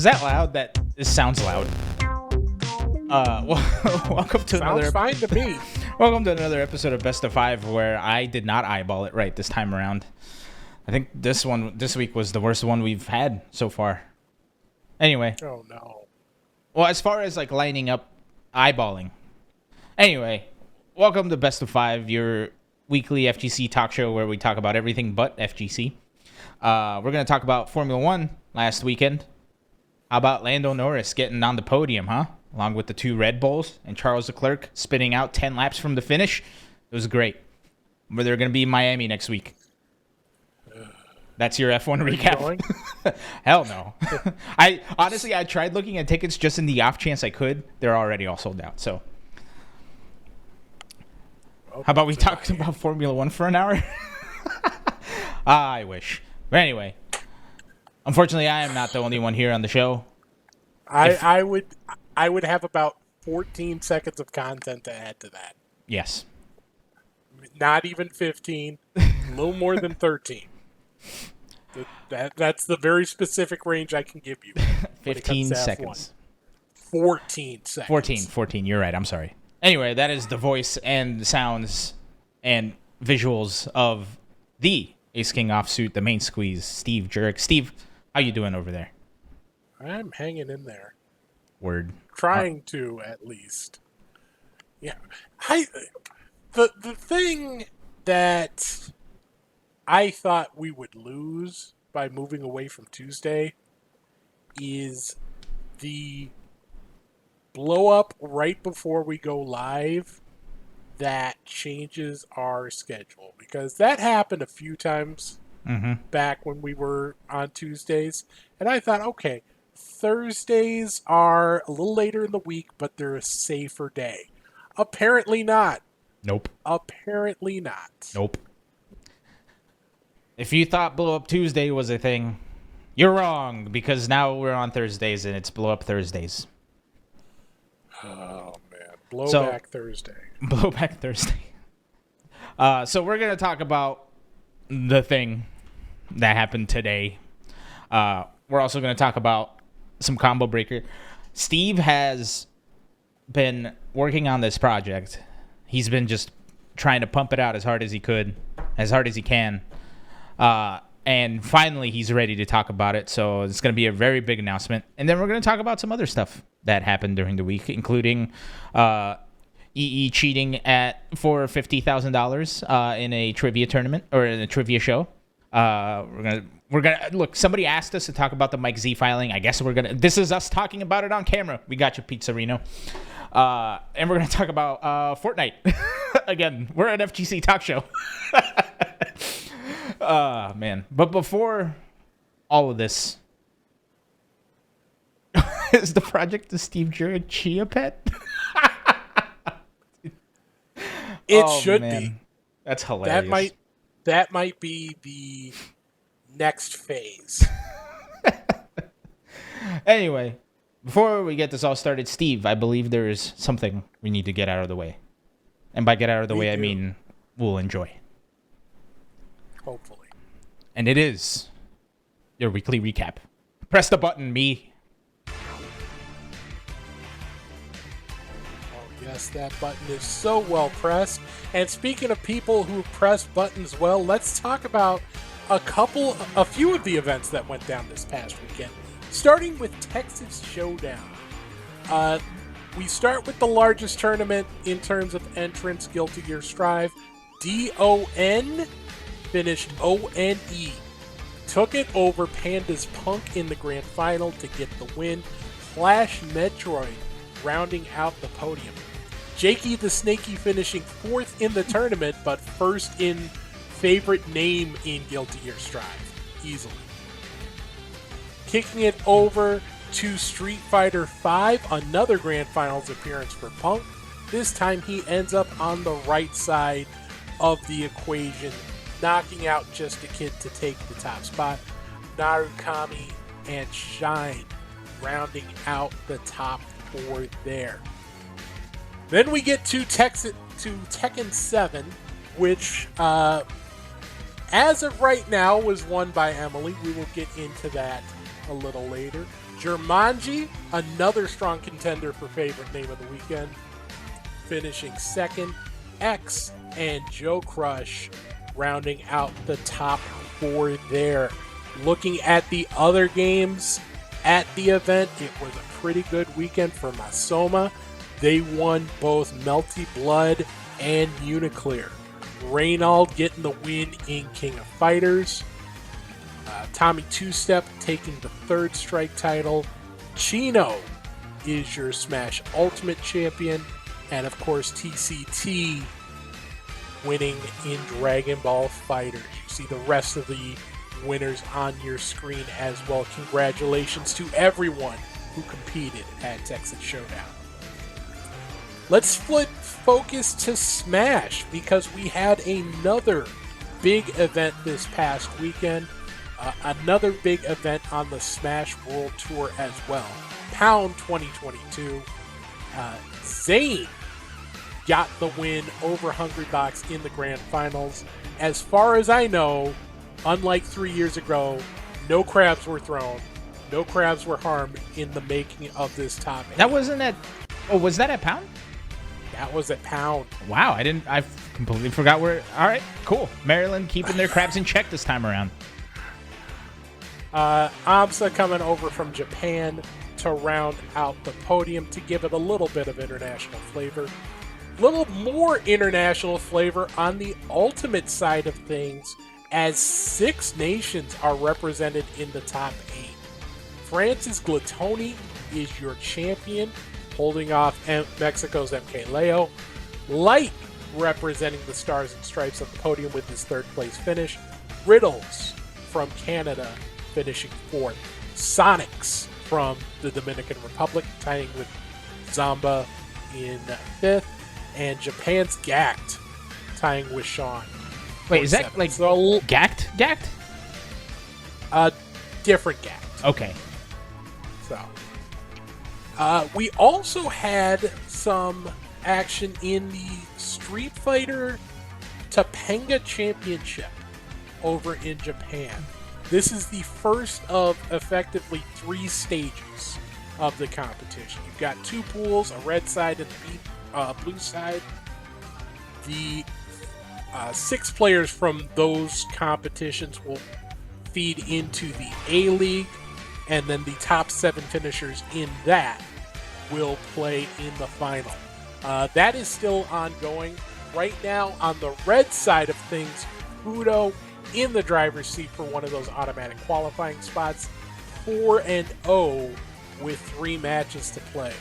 Was that loud? This sounds loud. Welcome to Sounds fine to me. Welcome to another episode of Best of Five, where I did not eyeball it right this time around. I think this week was the worst one we've had so far. Anyway. Oh no. Well, as far as like lining up eyeballing. Anyway, welcome to Best of Five, your weekly FGC talk show where we talk about everything but FGC. We're going to talk about Formula One last weekend. How about Lando Norris getting on the podium, huh? Along with the two Red Bulls and Charles Leclerc spinning out 10 laps from the finish. It was great. Where they're going to be in Miami next week. That's your F1 recap. Hell no. I tried looking at tickets just in the off chance I could. They're already all sold out. So, how about we talk about Formula One for an hour? I wish. But anyway, unfortunately, I am not the only one here on the show. I would have about 14 seconds of content to add to that. Yes. Not even 15. A little more than 13. That's the very specific range I can give you. 15 seconds. 14 seconds. 14. You're right. I'm sorry. Anyway, that is the voice and sounds and visuals of the Acekingoffsuit, the main squeeze, Steve Jurek. Steve, how you doing over there? I'm hanging in there. Word. Trying to, at least. Yeah. The thing that I thought we would lose by moving away from Tuesday is the blow up right before we go live that changes our schedule, because that happened a few times back when we were on Tuesdays, and I thought, okay, Thursdays are a little later in the week, but they're a safer day. Apparently not. Nope. Apparently not. Nope. If you thought Blow Up Tuesday was a thing, you're wrong, because now we're on Thursdays and it's Blow Up Thursdays. Oh, man. Blowback Thursday. Blowback Thursday. So we're going to talk about the thing that happened today. We're also going to talk about some combo breaker. Steve has been working on this project. He's been just trying to pump it out as hard as he can. And finally, he's ready to talk about it. So it's going to be a very big announcement. And then we're going to talk about some other stuff that happened during the week, including EE cheating for $50,000 in a trivia tournament or in a trivia show. We're gonna look. Somebody asked us to talk about the MikeZ filing. I guess this is us talking about it on camera. We got you, Pizzerino. And we're gonna talk about Fortnite again. We're an FGC talk show. Man. But before all of this, is the project the Steve Jurek Chia pet? It should be. That's hilarious. That might be the next phase. Anyway, before we get this all started, Steve, I believe there is something we need to get out of the way. And by get out of the way, I mean we'll enjoy. Hopefully. And it is your weekly recap. Press the button, me. Oh, yes, that button is so well pressed. And speaking of people who press buttons well, let's talk about a few of the events that went down this past weekend. Starting with Texas Showdown. We start with the largest tournament in terms of entrance, Guilty Gear Strive. DON finished ONE. Took it over Panda's Punk in the grand final to get the win. Flash Metroid rounding out the podium. Jakey the Snakey finishing 4th in the tournament, but first in favorite name in Guilty Gear Strive. Easily. Kicking it over to Street Fighter V, another grand finals appearance for Punk. This time he ends up on the right side of the equation, knocking out Just a Kid to take the top spot. Narukami and Shine rounding out the top 4 there. Then we get to Tekken 7, which as of right now was won by Emily. We will get into that a little later. Jumanji, another strong contender for favorite name of the weekend, finishing second. X and Joe Crush rounding out the top 4 there. Looking at the other games at the event, it was a pretty good weekend for Masoma. They won both Melty Blood and Uniclear. Reynald getting the win in King of Fighters. Tommy Two-Step taking the third strike title. Chino is your Smash Ultimate Champion. And of course, TCT winning in Dragon Ball FighterZ. You see the rest of the winners on your screen as well. Congratulations to everyone who competed at Texas Showdown. Let's flip focus to Smash because we had another big event this past weekend. Another big event on the Smash World Tour as well. Pound 2022. Zane got the win over Hungrybox in the grand finals. As far as I know, unlike 3 years ago, no crabs were thrown, no crabs were harmed in the making of this top 8. That wasn't at... Oh, was that at Pound? That was at Pound. Wow, I completely forgot where... All right, cool. Maryland keeping their crabs in check this time around. AMSA coming over from Japan to round out the podium to give it a little bit of international flavor. A little more international flavor on the ultimate side of things as 6 nations are represented in the top 8. Francis Glatoni is your champion, holding off Mexico's MK Leo. Light representing the Stars and Stripes on the podium with his 3rd place finish. Riddles from Canada finishing 4th. Sonics from the Dominican Republic tying with Zamba in 5th. And Japan's Gact tying with Sean. Wait, is that 7th. like so, Gact? Gact? Different Gact. Okay. So, we also had some action in the Street Fighter Topanga Championship over in Japan. This is the first of effectively 3 stages of the competition. You've got 2 pools, a red side and a blue side. The 6 players from those competitions will feed into the A-League, and then the top 7 finishers in that will play in the final. That is still ongoing. Right now, on the red side of things, Udo in the driver's seat for one of those automatic qualifying spots, 4-0 with 3 matches to play.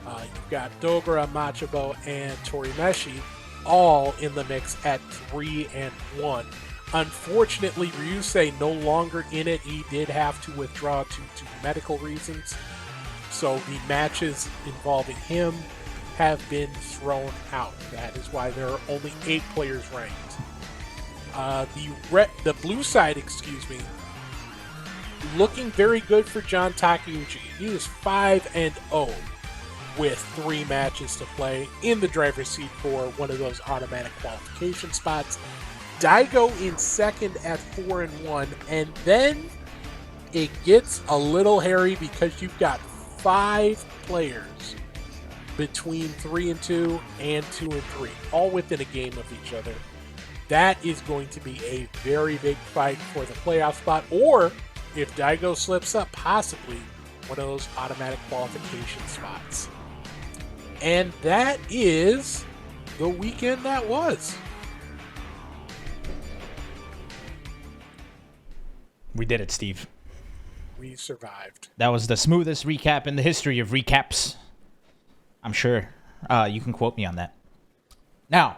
You've got Dogra, Machabo, and Torimeshi all in the mix at 3-1. Unfortunately, Ryusei no longer in it. He did have to withdraw to medical reasons. So the matches involving him have been thrown out. That is why there are only 8 players ranked. The blue side, looking very good for John Takeuchi. He is 5-0 with 3 matches to play in the driver's seat for one of those automatic qualification spots. Daigo in 2nd at 4-1, and then it gets a little hairy because you've got 5 players between 3-2 and 2-3, all within a game of each other. That is going to be a very big fight for the playoff spot, or if Daigo slips up, possibly one of those automatic qualification spots. And that is the weekend that was. We did it, Steve. We survived. That was the smoothest recap in the history of recaps. I'm sure you can quote me on that. Now,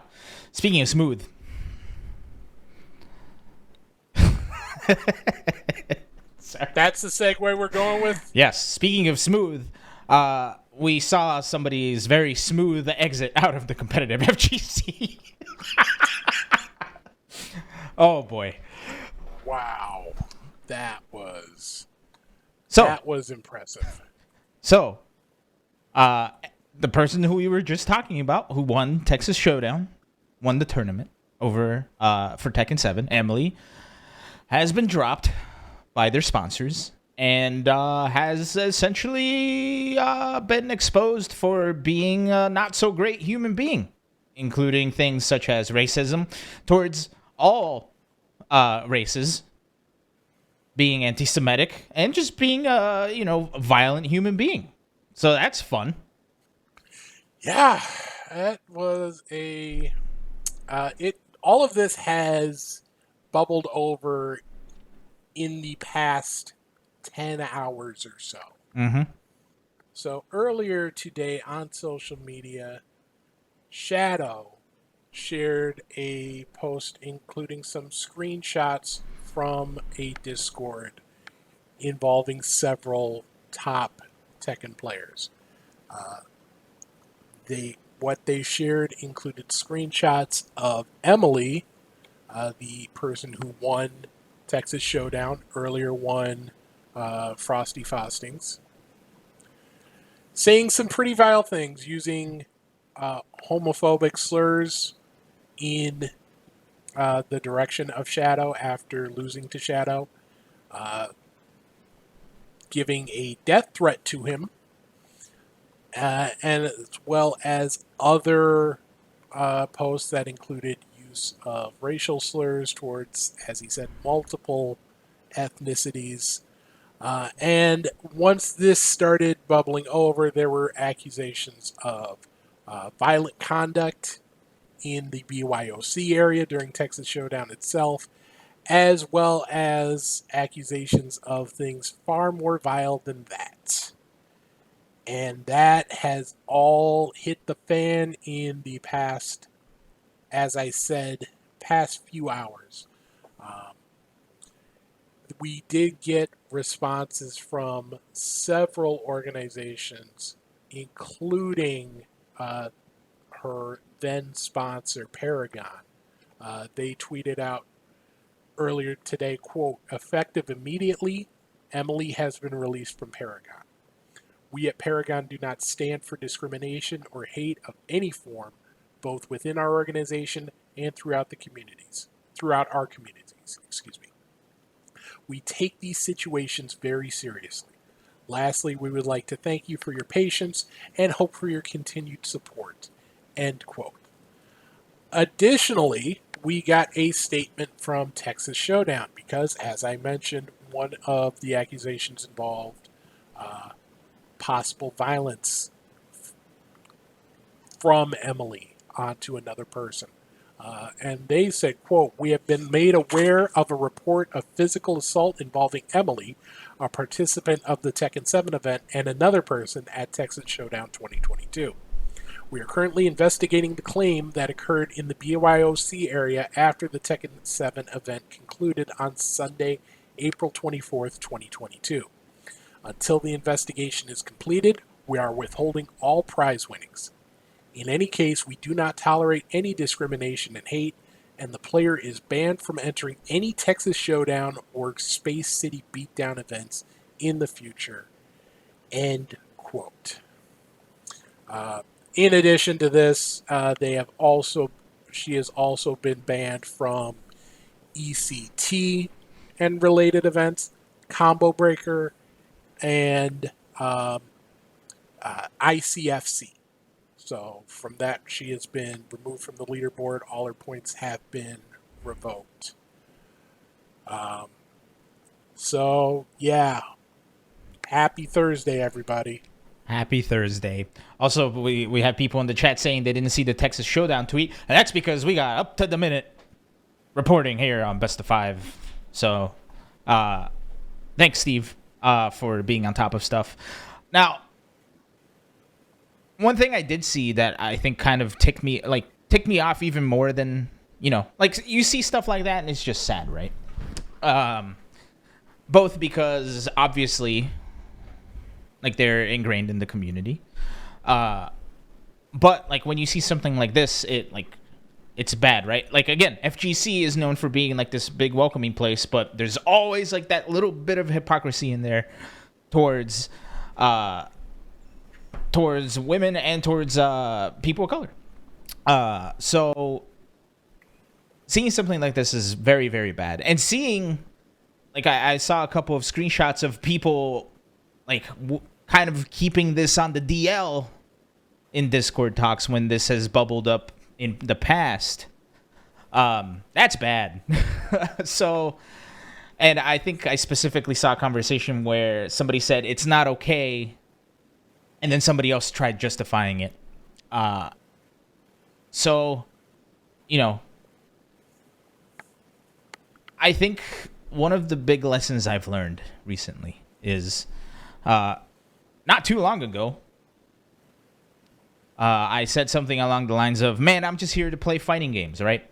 speaking of smooth. That's the segue we're going with? Yes. Speaking of smooth, we saw somebody's very smooth exit out of the competitive FGC. Oh, boy. Wow. That was impressive. So, the person who we were just talking about, who won Texas Showdown, won the tournament over for Tekken 7, Emily, has been dropped by their sponsors, and has essentially been exposed for being a not so great human being, including things such as racism towards all races, being anti-Semitic, and just being a violent human being. So that's fun. Yeah, that was a. All of this has bubbled over in the past 10 hours or so. Mm-hmm. So earlier today on social media, Shadow shared a post including some screenshots from a Discord involving several top Tekken players. What they shared included screenshots of Emily, the person who won Texas Showdown, earlier won Frosty Fostings, saying some pretty vile things, using homophobic slurs in the direction of Shadow after losing to Shadow, giving a death threat to him, and as well as other posts that included use of racial slurs towards, as he said, multiple ethnicities. And once this started bubbling over, there were accusations of violent conduct in the BYOC area during Texas Showdown itself, as well as accusations of things far more vile than that. And that has all hit the fan in the past, as I said, past few hours. We did get responses from several organizations, including her then sponsor, Paragon. They tweeted out earlier today, quote, "Effective immediately, Emily has been released from Paragon. We at Paragon do not stand for discrimination or hate of any form, both within our organization and throughout our communities, excuse me. We take these situations very seriously. Lastly, we would like to thank you for your patience and hope for your continued support." End quote. Additionally, we got a statement from Texas Showdown because, as I mentioned, one of the accusations involved possible violence from Emily onto another person. And they said, quote, "We have been made aware of a report of physical assault involving Emily, a participant of the Tekken 7 event, and another person at Texas Showdown 2022. We are currently investigating the claim that occurred in the BYOC area after the Tekken 7 event concluded on Sunday, April 24th, 2022. Until the investigation is completed, we are withholding all prize winnings. In any case, we do not tolerate any discrimination and hate, and the player is banned from entering any Texas Showdown or Space City Beatdown events in the future." End quote. In addition to this, she has also been banned from ECT and related events, Combo Breaker, and ICFC. So from that, she has been removed from the leaderboard. All her points have been revoked. So, yeah. Happy Thursday, everybody. Happy Thursday. Also, we have people in the chat saying they didn't see the Texas Showdown tweet, and that's because we got up to the minute reporting here on Best of Five. So, thanks, Steve, for being on top of stuff. Now, one thing I did see that I think kind of ticked me off even more than, like you see stuff like that and it's just sad, right? Both because obviously, like, they're ingrained in the community. But like when you see something like this, it's bad, right? Like, again, FGC is known for being like this big welcoming place, but there's always like that little bit of hypocrisy in there towards women and towards people of color. So seeing something like this is very, very bad. And seeing like I saw a couple of screenshots of people like kind of keeping this on the DL in Discord talks when this has bubbled up in the past. That's bad. So, and I think I specifically saw a conversation where somebody said it's not okay, and then somebody else tried justifying it. So, you know, I think one of the big lessons I've learned recently is not too long ago, I said something along the lines of, man, I'm just here to play fighting games, right?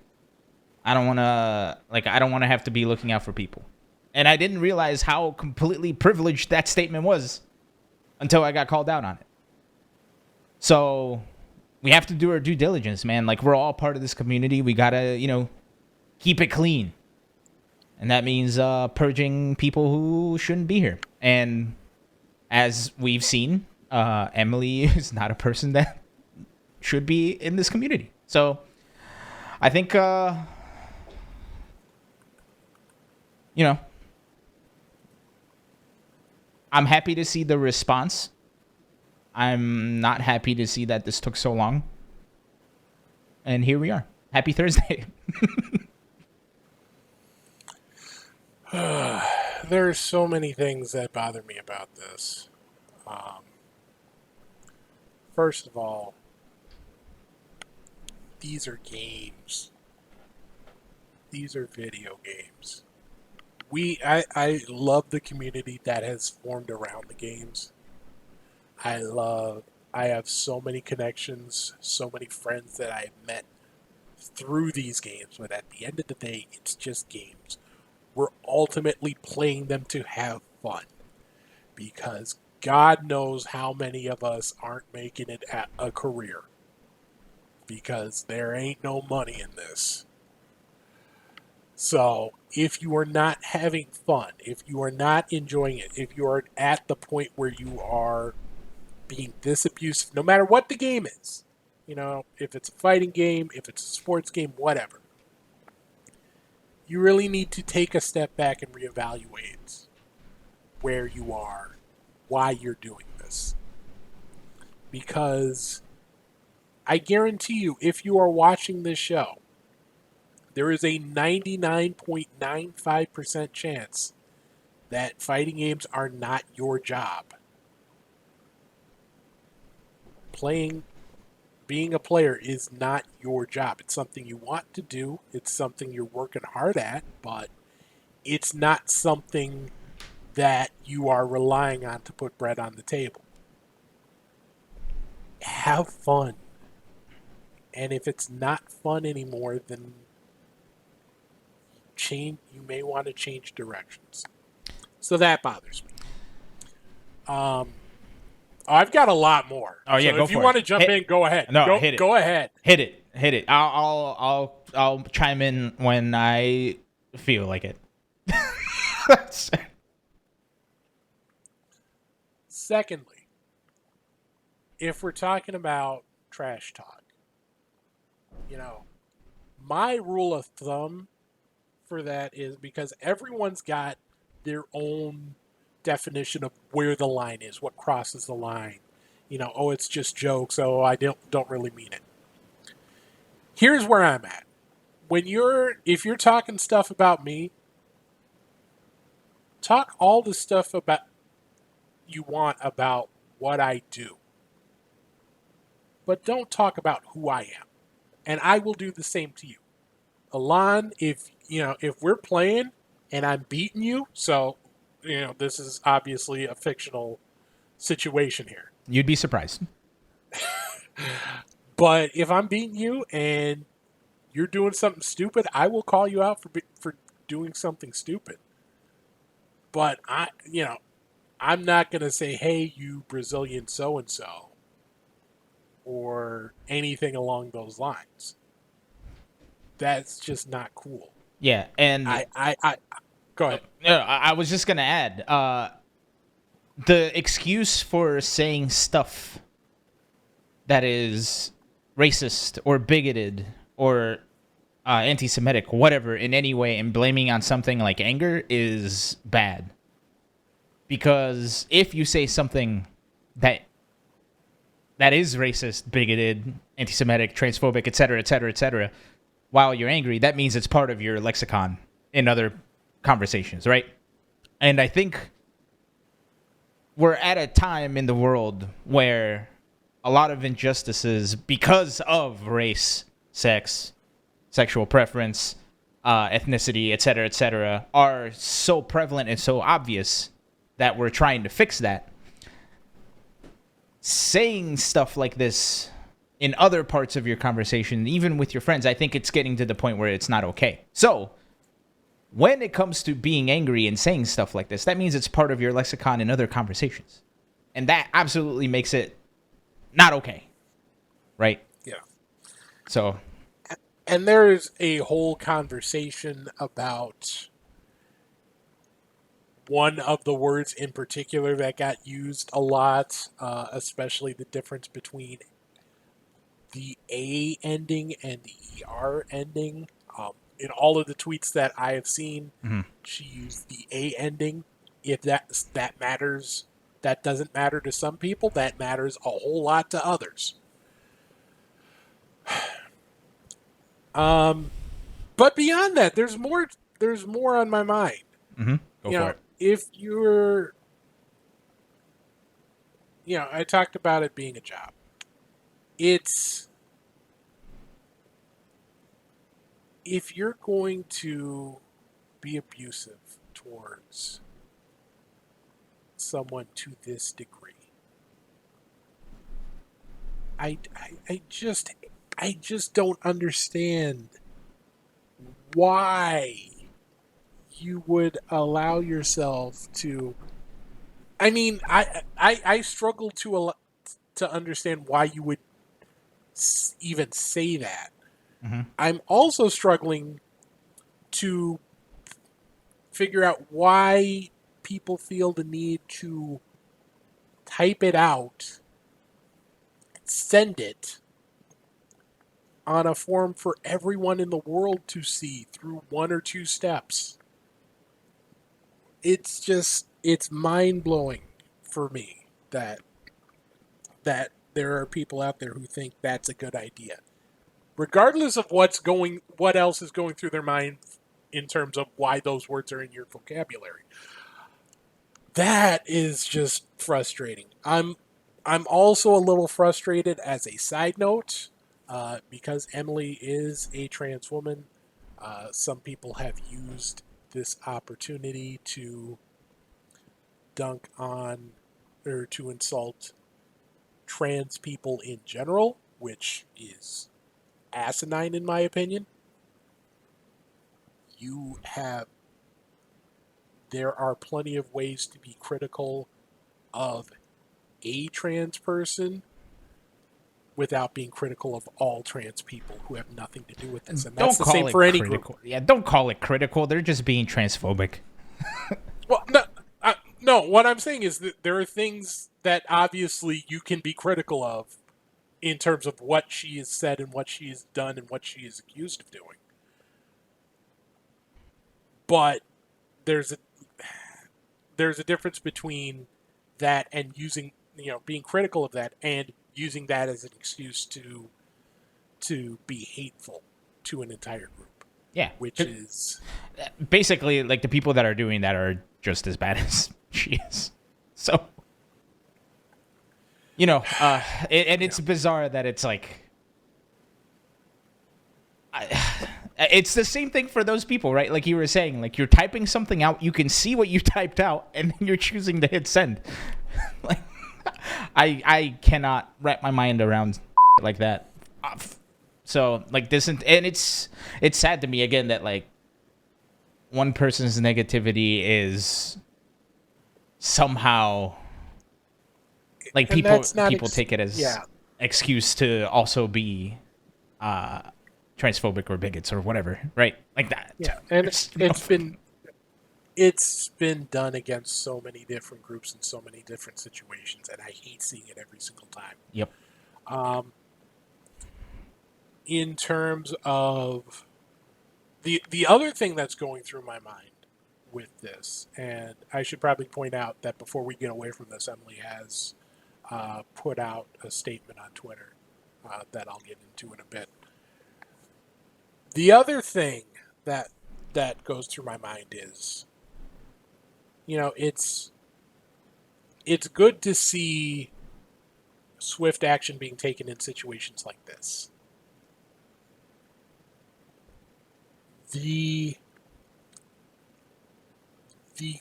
I don't want to have to be looking out for people. And I didn't realize how completely privileged that statement was until I got called out on it. So we have to do our due diligence, man. Like, we're all part of this community. We got to, keep it clean. And that means purging people who shouldn't be here. And as we've seen, Emily is not a person that should be in this community. So I think, I'm happy to see the response. I'm not happy to see that this took so long. And here we are. Happy Thursday. There's so many things that bother me about this. First of all, these are games. These are video games. I love the community that has formed around the games. I have so many connections, so many friends that I've met through these games, but at the end of the day, it's just games. We're ultimately playing them to have fun, because God knows how many of us aren't making it a career, because there ain't no money in this. So if you are not having fun, if you are not enjoying it, if you are at the point where you are being this abusive, no matter what the game is, if it's a fighting game, if it's a sports game, whatever, you really need to take a step back and reevaluate where you are, why you're doing this. Because I guarantee you, if you are watching this show, there is a 99.95% chance that fighting games are not your job. Being a player is not your job. It's something you want to do. It's something you're working hard at, but it's not something that you are relying on to put bread on the table. Have fun. And if it's not fun anymore, then you may want to change directions. So that bothers me. I've got a lot more. Oh yeah, so go if for you it. want to jump in, go ahead. No, hit it. Go ahead. Hit it. I'll chime in when I feel like it. Secondly, if we're talking about trash talk, my rule of thumb for that is, because everyone's got their own definition of where the line is, what crosses the line. It's just jokes. I don't really mean it. Here's where I'm at. If you're talking stuff about me, talk all the stuff about you want about what I do. But don't talk about who I am. And I will do the same to you. Alon, if we're playing and I'm beating you, so this is obviously a fictional situation here. You'd be surprised. But if I'm beating you and you're doing something stupid, I will call you out for doing something stupid. But I'm not going to say, hey, you Brazilian so-and-so, or anything along those lines. That's just not cool. Yeah, and I go ahead. No, I was just gonna add, the excuse for saying stuff that is racist or bigoted or anti-Semitic, whatever, in any way, and blaming on something like anger is bad. Because if you say something that is racist, bigoted, anti-Semitic, transphobic, etc., etc., etc., while you're angry, that means it's part of your lexicon in other conversations, right? And I think we're at a time in the world where a lot of injustices, because of race, sex, sexual preference, ethnicity, etc., are so prevalent and so obvious that we're trying to fix that. Saying stuff like this in other parts of your conversation, even with your friends, I think it's getting to the point where it's not okay. So, when it comes to being angry and saying stuff like this, that means it's part of your lexicon in other conversations. And that absolutely makes it not okay. Right? Yeah. So. And there's a whole conversation about one of the words in particular that got used a lot, especially the difference between the A ending and the ER ending. In all of the tweets that I have seen, she used the A ending. If that matters, that doesn't matter to some people. That matters a whole lot to others. But beyond that, there's more. There's more on my mind. Go for it. If you're, I talked about it being a job. It's if you're going to be abusive towards someone to this degree, I just don't understand why you would allow yourself to. I mean, I struggle to understand why you would even say that. I'm also struggling to figure out why people feel the need to type it out, send it on a form for everyone in the world to see through one or two steps. It's mind-blowing for me that there are people out there who think that's a good idea. Regardless of what else is going through their mind in terms of why those words are in your vocabulary. That is just frustrating. I'm also a little frustrated as a side note, because Emily is a trans woman. Some people have used this opportunity to dunk on or to insult trans people in general, which is asinine in my opinion. There are plenty of ways to be critical of a trans person without being critical of all trans people who have nothing to do with this. And that's the same for any group. Yeah, don't call it critical. They're just being transphobic. Well, no, what I'm saying is that there are things that obviously you can be critical of in terms of what she has said and what she has done and what she is accused of doing. But there's a difference between that and using, being critical of that and using that as an excuse to be hateful to an entire group. Yeah. Which is basically like the people that are doing that are just as bad as she is. So, and it's bizarre that it's like, it's the same thing for those people, right? Like you were saying, like you're typing something out, you can see what you typed out, and then you're choosing to hit send. Like, I cannot wrap my mind around like that. So like this, and it's sad to me again that like one person's negativity is somehow like people take it as excuse to also be transphobic or bigots or whatever, right? Like that. Yeah, and it's been done against so many different groups in so many different situations, and I hate seeing it every single time. Yep. In terms of The other thing that's going through my mind with this, and I should probably point out that before we get away from this, Emily has put out a statement on Twitter that I'll get into in a bit. The other thing that goes through my mind is, it's good to see swift action being taken in situations like this. The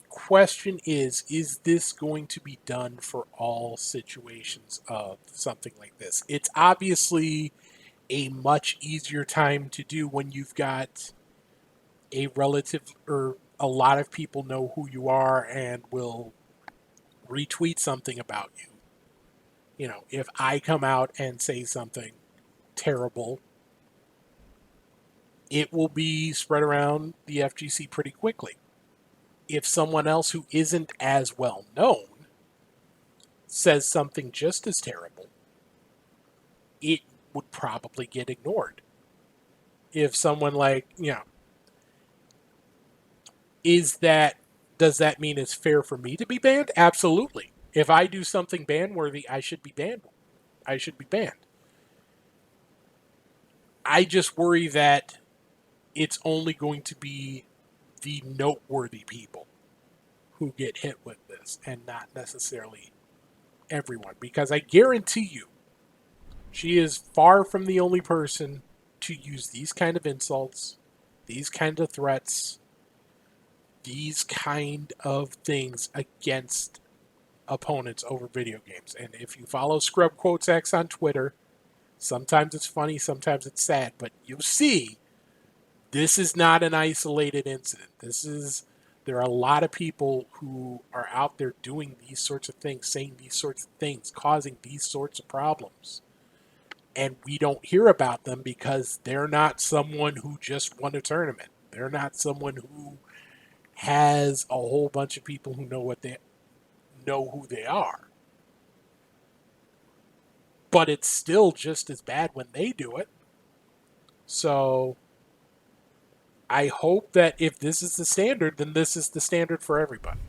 question is this going to be done for all situations of something like this? It's obviously a much easier time to do when you've got a relative or a lot of people know who you are and will retweet something about you. If I come out and say something terrible, it will be spread around the FGC pretty quickly. If someone else who isn't as well known says something just as terrible, it would probably get ignored. If someone does that mean it's fair for me to be banned? Absolutely. If I do something ban-worthy, I should be banned. I just worry that it's only going to be the noteworthy people who get hit with this and not necessarily everyone. Because I guarantee you, she is far from the only person to use these kind of insults, these kind of threats, these kind of things against opponents over video games. And if you follow Scrub Quotes X on Twitter, sometimes it's funny, sometimes it's sad, but you'll see this is not an isolated incident. There are a lot of people who are out there doing these sorts of things, saying these sorts of things, causing these sorts of problems. And we don't hear about them because they're not someone who just won a tournament. They're not someone who has a whole bunch of people who know who they are. But it's still just as bad when they do it. So I hope that if this is the standard, then this is the standard for everybody.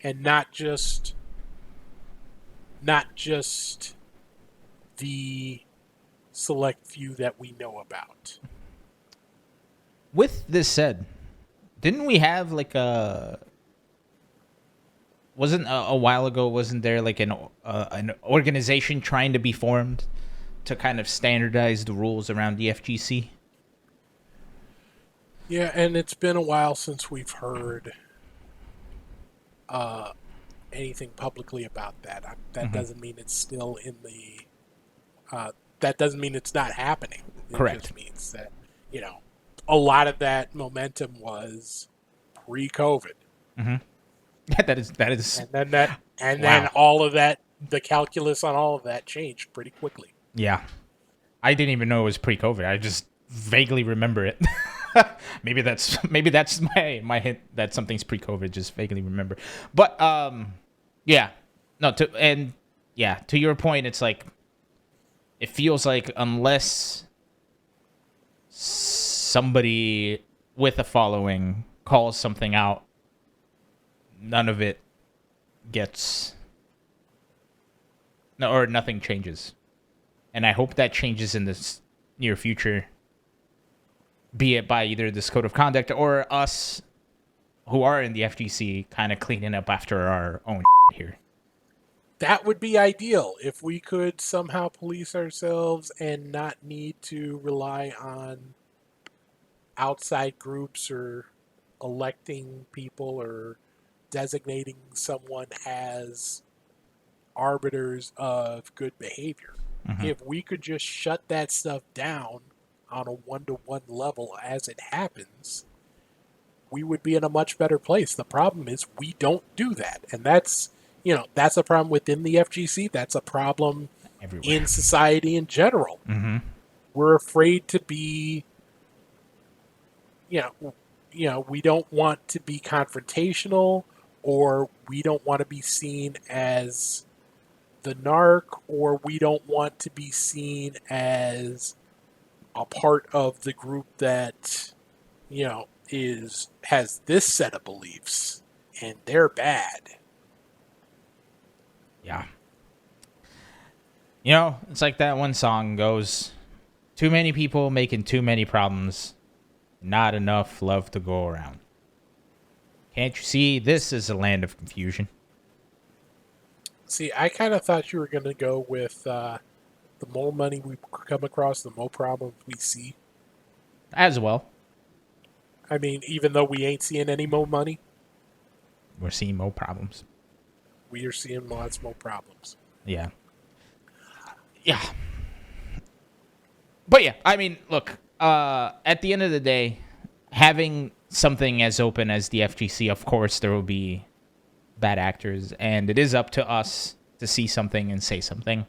And not just the select few that we know about. With this said, didn't we have wasn't a while ago, wasn't there like an organization trying to be formed to kind of standardize the rules around the FGC? Yeah, and it's been a while since we've heard anything publicly about that. That doesn't mean it's still in the... that doesn't mean it's not happening. Correct. It just means that, a lot of that momentum was pre-COVID. Mm-hmm. Yeah, that is. And then all of that, the calculus on all of that changed pretty quickly. Yeah, I didn't even know it was pre-COVID. I just vaguely remember it. maybe that's my hint that something's pre-COVID. Just vaguely remember. But yeah, no. To your point, it's like it feels like unless somebody with a following calls something out, none of it nothing changes. And I hope that changes in this near future, be it by either this code of conduct or us who are in the FGC kind of cleaning up after our own here. That would be ideal if we could somehow police ourselves and not need to rely on outside groups or electing people or designating someone as arbiters of good behavior. Mm-hmm. If we could just shut that stuff down on a one-to-one level as it happens, we would be in a much better place. The problem is we don't do that. And that's a problem within the FGC. That's a problem everywhere in society in general. Mm-hmm. We're afraid to be, we don't want to be confrontational, or we don't want to be seen as the narc, or we don't want to be seen as a part of the group that has this set of beliefs, and they're bad. Yeah. It's like that one song goes, too many people making too many problems, not enough love to go around. Can't you see this is a land of confusion? See, I kind of thought you were going to go with the more money we come across, the more problems we see. As well. I mean, even though we ain't seeing any more money, we're seeing more problems. We are seeing lots more problems. Yeah. Yeah. But yeah, I mean, look, at the end of the day, having something as open as the FGC, of course, there will be bad actors, and it is up to us to see something and say something.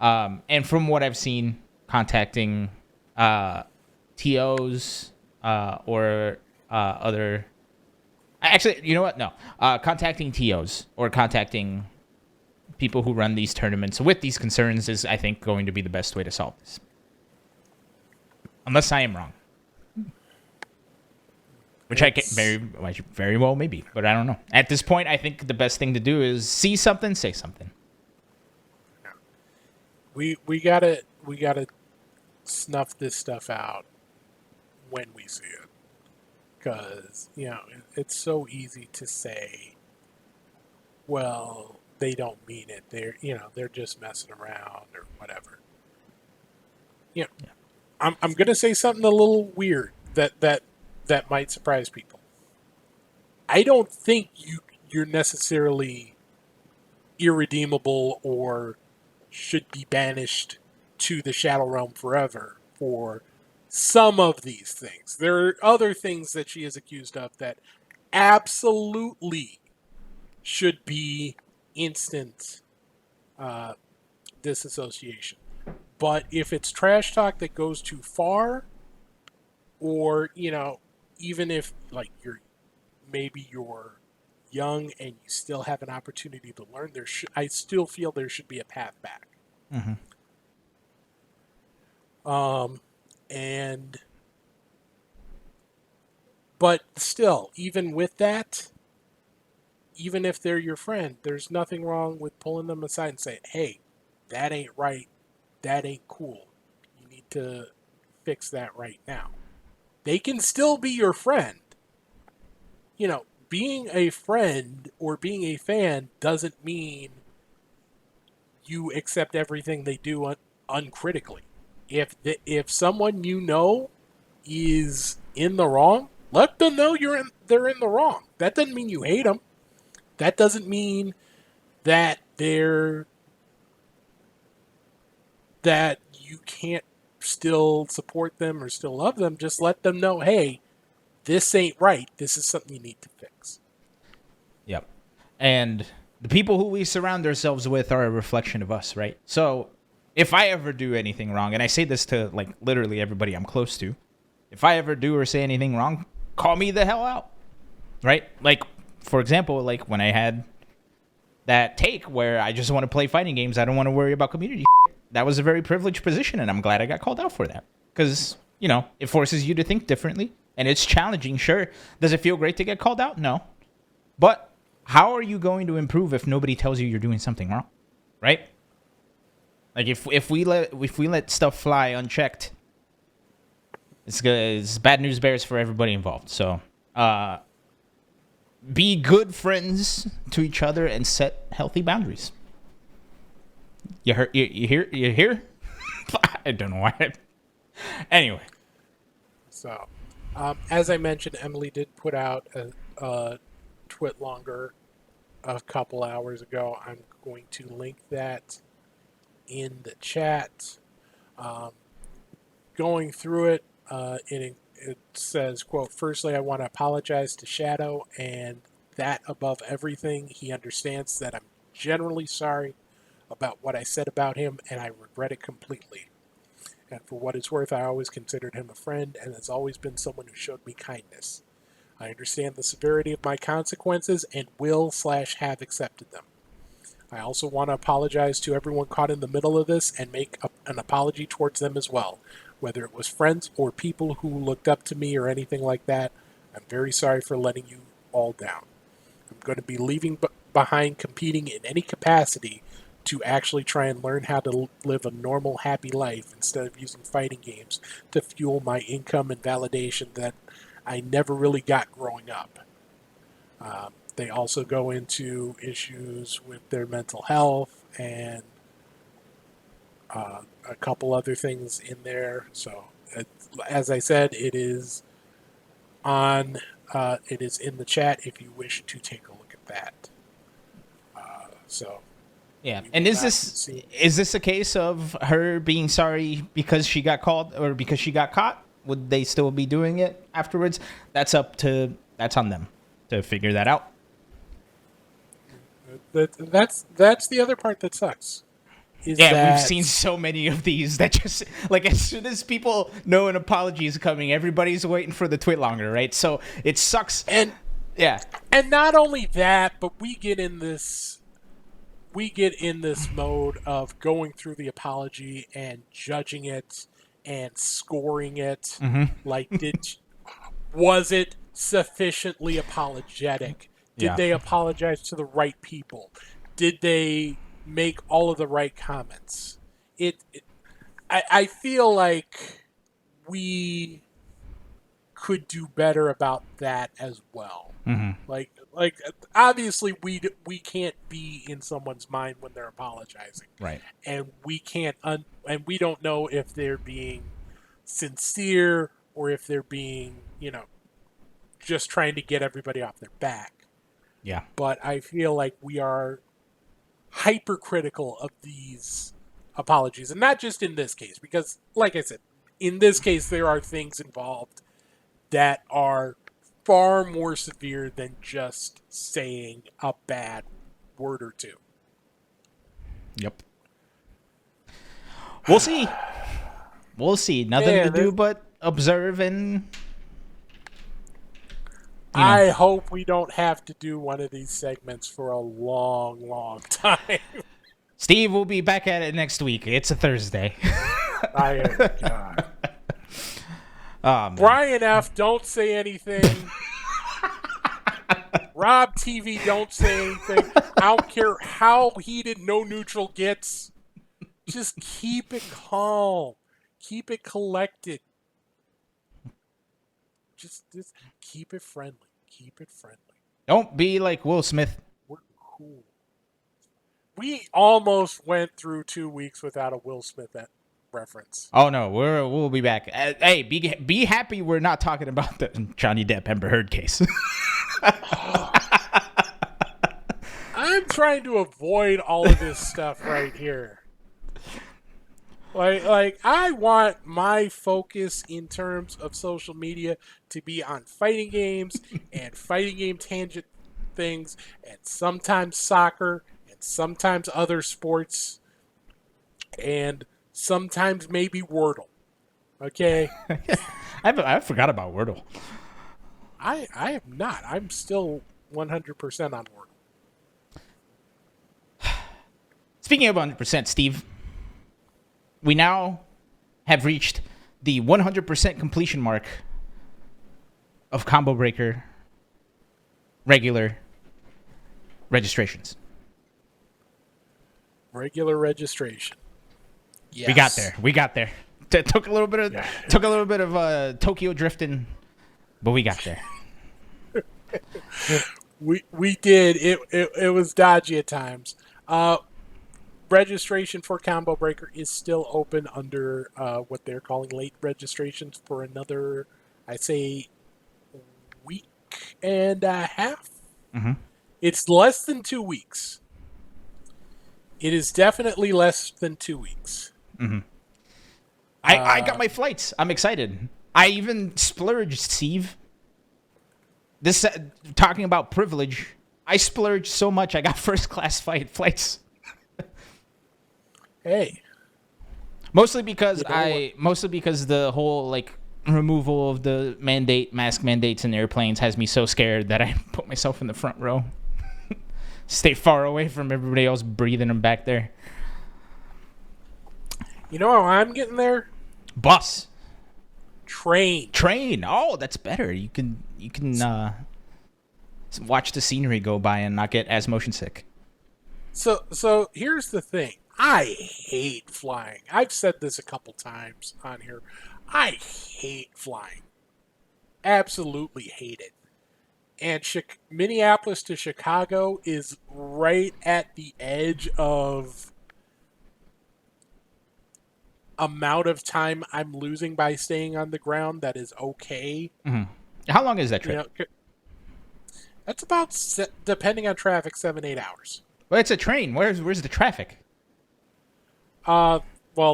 And from what I've seen, contacting TOs or other... Actually, you know what? No. Contacting TOs or contacting people who run these tournaments with these concerns is, I think, going to be the best way to solve this. Unless I am wrong. Which I very well maybe, but I don't know. At this point, I think the best thing to do is see something, say something. We gotta snuff this stuff out when we see it, because it's so easy to say, well, they don't mean it. They're just messing around or whatever. I'm gonna say something a little weird that might surprise people. I don't think you're necessarily irredeemable or should be banished to the Shadow Realm forever for some of these things. There are other things that she is accused of that absolutely should be instant disassociation. But if it's trash talk that goes too far, or even if you're young and you still have an opportunity to learn, I still feel there should be a path back. Mm-hmm. But still, even with that, even if they're your friend, there's nothing wrong with pulling them aside and saying, "Hey, that ain't right. That ain't cool. You need to fix that right now." They can still be your friend. Being a friend or being a fan doesn't mean you accept everything they do uncritically. If someone is in the wrong, let them know they're in the wrong. That doesn't mean you hate them. That doesn't mean that that you can't still support them or still love them. Just let them know, hey, this ain't right. This is something you need to fix. Yep. And the people who we surround ourselves with are a reflection of us, right? So if I ever do anything wrong, and I say this to literally everybody I'm close to, if I ever do or say anything wrong, call me the hell out, right? For example, when I had that take where I just want to play fighting games, I don't want to worry about community. That was a very privileged position, and I'm glad I got called out for that. Because, it forces you to think differently, and it's challenging, sure. Does it feel great to get called out? No. But how are you going to improve if nobody tells you you're doing something wrong, right? If we let stuff fly unchecked, it's bad news bears for everybody involved. So, be good friends to each other and set healthy boundaries. You hear? I don't know why. Anyway. So, as I mentioned, Emily did put out a twit longer a couple hours ago. I'm going to link that in the chat. Going through it, it says, quote, "Firstly, I want to apologize to Shadow, and that above everything, he understands that I'm generally sorry about what I said about him, and I regret it completely. And for what it's worth, I always considered him a friend and has always been someone who showed me kindness. I understand the severity of my consequences and will/have accepted them. I also want to apologize to everyone caught in the middle of this and make an apology towards them as well. whether it was friends or people who looked up to me or anything like that. I'm very sorry for letting you all down. I'm going to be leaving behind competing in any capacity to actually try and learn how to live a normal, happy life instead of using fighting games to fuel my income and validation that I never really got growing up. They also go into issues with their mental health and a couple other things in there. So, as I said, it is on. It is in the chat if you wish to take a look at that. Yeah, and is this a case of her being sorry because she got called or because she got caught? Would they still be doing it afterwards? That's on them to figure that out. That's the other part that sucks. We've seen so many of these that just like as soon as people know an apology is coming, everybody's waiting for the tweet longer, right? So it sucks. And not only that, but we get in this mode of going through the apology and judging it and scoring it. Mm-hmm. Like, was it sufficiently apologetic? Did they apologize to the right people? Did they make all of the right comments? I feel like we could do better about that as well. Mm-hmm. Like obviously we can't be in someone's mind when they're apologizing, right? And we can't and we don't know if they're being sincere or if they're being just trying to get everybody off their back. Yeah. But I feel like we are hypercritical of these apologies, and not just in this case, because like I said, in this case there are things involved that are far more severe than just saying a bad word or two. Yep. We'll see. We'll see. Nothing to do but observe and... I hope we don't have to do one of these segments for a long, long time. Steve will be back at it next week. It's a Thursday. God. Brian F., don't say anything. Rob TV, don't say anything. I don't care how heated No Neutral gets. Just keep it calm. Keep it collected. Just keep it friendly. Keep it friendly. Don't be like Will Smith. We're cool. We almost went through 2 weeks without a Will Smith reference. Oh no, we'll be back. Hey, be happy we're not talking about the Johnny Depp Amber Heard case. I'm trying to avoid all of this stuff right here. Like I want my focus in terms of social media to be on fighting games and fighting game tangent things, and sometimes soccer, and sometimes other sports, and sometimes maybe Wordle. Okay? I forgot about Wordle. I am not. I'm still 100% on Wordle. Speaking of 100%, Steve, we now have reached the 100% completion mark of Combo Breaker regular registrations. Regular registration. Yes. We got there. Took a little bit of Tokyo drifting, but we got there. we did. It was dodgy at times. Registration for Combo Breaker is still open under what they're calling late registrations for another, I'd say, week and a half. Mm-hmm. It's less than 2 weeks. It is definitely less than 2 weeks. Mm-hmm. I got my flights. I'm excited. I even splurged, Steve. This talking about privilege. I splurged so much. I got first class flights. Hey. Mostly because the whole removal of the mask mandates in airplanes has me so scared that I put myself in the front row. Stay far away from everybody else breathing them back there. You know how I'm getting there? Bus. Train. Train. Oh, that's better. You can watch the scenery go by and not get as motion sick. So here's the thing. I hate flying. I've said this a couple times on here. I hate flying. Absolutely hate it. And Minneapolis to Chicago is right at the edge of amount of time I'm losing by staying on the ground that is okay. Mm-hmm. How long is that trip? That's about, depending on traffic, 7-8 hours. Well, it's a train. Where's the traffic? Well,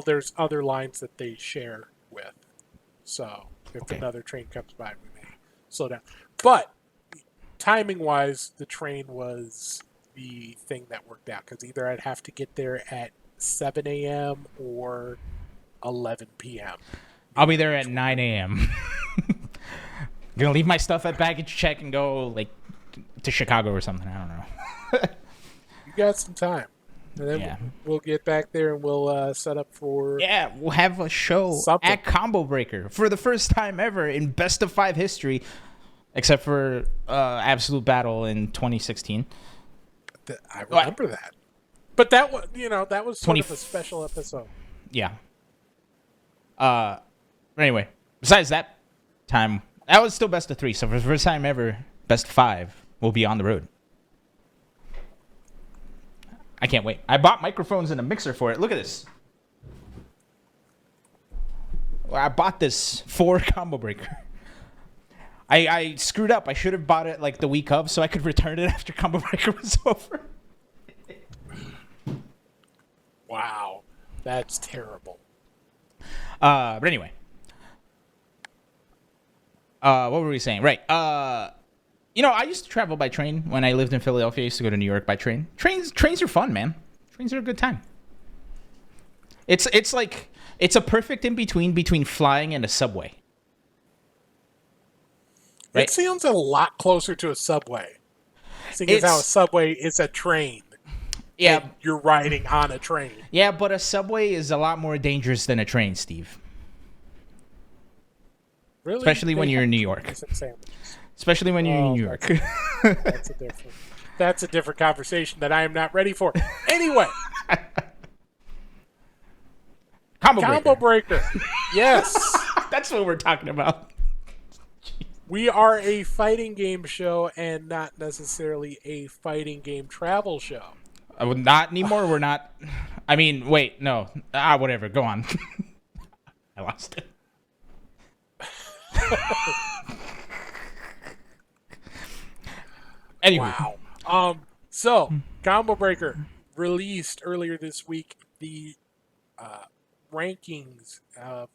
there's other lines that they share with. So if another train comes by, we may slow down. But timing-wise, the train was the thing that worked out, because either I'd have to get there at 7 a.m. or 11 p.m. I'll be there at 9 a.m. Gonna leave my stuff at baggage check and go to Chicago or something. I don't know. You got some time. And then we'll get back there and we'll set up for... Yeah, we'll have a show at Combo Breaker for the first time ever in Best of 5 history, except for Absolute Battle in 2016. I remember that. But that was sort of a special episode. Yeah. Anyway, besides that time, that was still Best of 3. So for the first time ever, Best of 5 will be on the road. I can't wait. I bought microphones and a mixer for it. Look at this. I bought this for Combo Breaker. I screwed up. I should have bought it the week of so I could return it after Combo Breaker was over. Wow. That's terrible. But anyway. What were we saying? Right. I used to travel by train when I lived in Philadelphia. I used to go to New York by train. Trains are fun, man. Trains are a good time. It's a perfect in between flying and a subway. Right? It sounds a lot closer to a subway. Seeing as how a subway is a train. Yeah. You're riding on a train. Yeah, but a subway is a lot more dangerous than a train, Steve. Really? Especially when you're in New York. Especially when you're in New York. That's a different conversation that I am not ready for. Anyway. Combo Breaker. Yes. That's what we're talking about. We are a fighting game show and not necessarily a fighting game travel show. Not anymore. We're not. I mean, wait, no. Whatever. Go on. I lost it. Anyway. Wow. So, Combo Breaker released earlier this week the rankings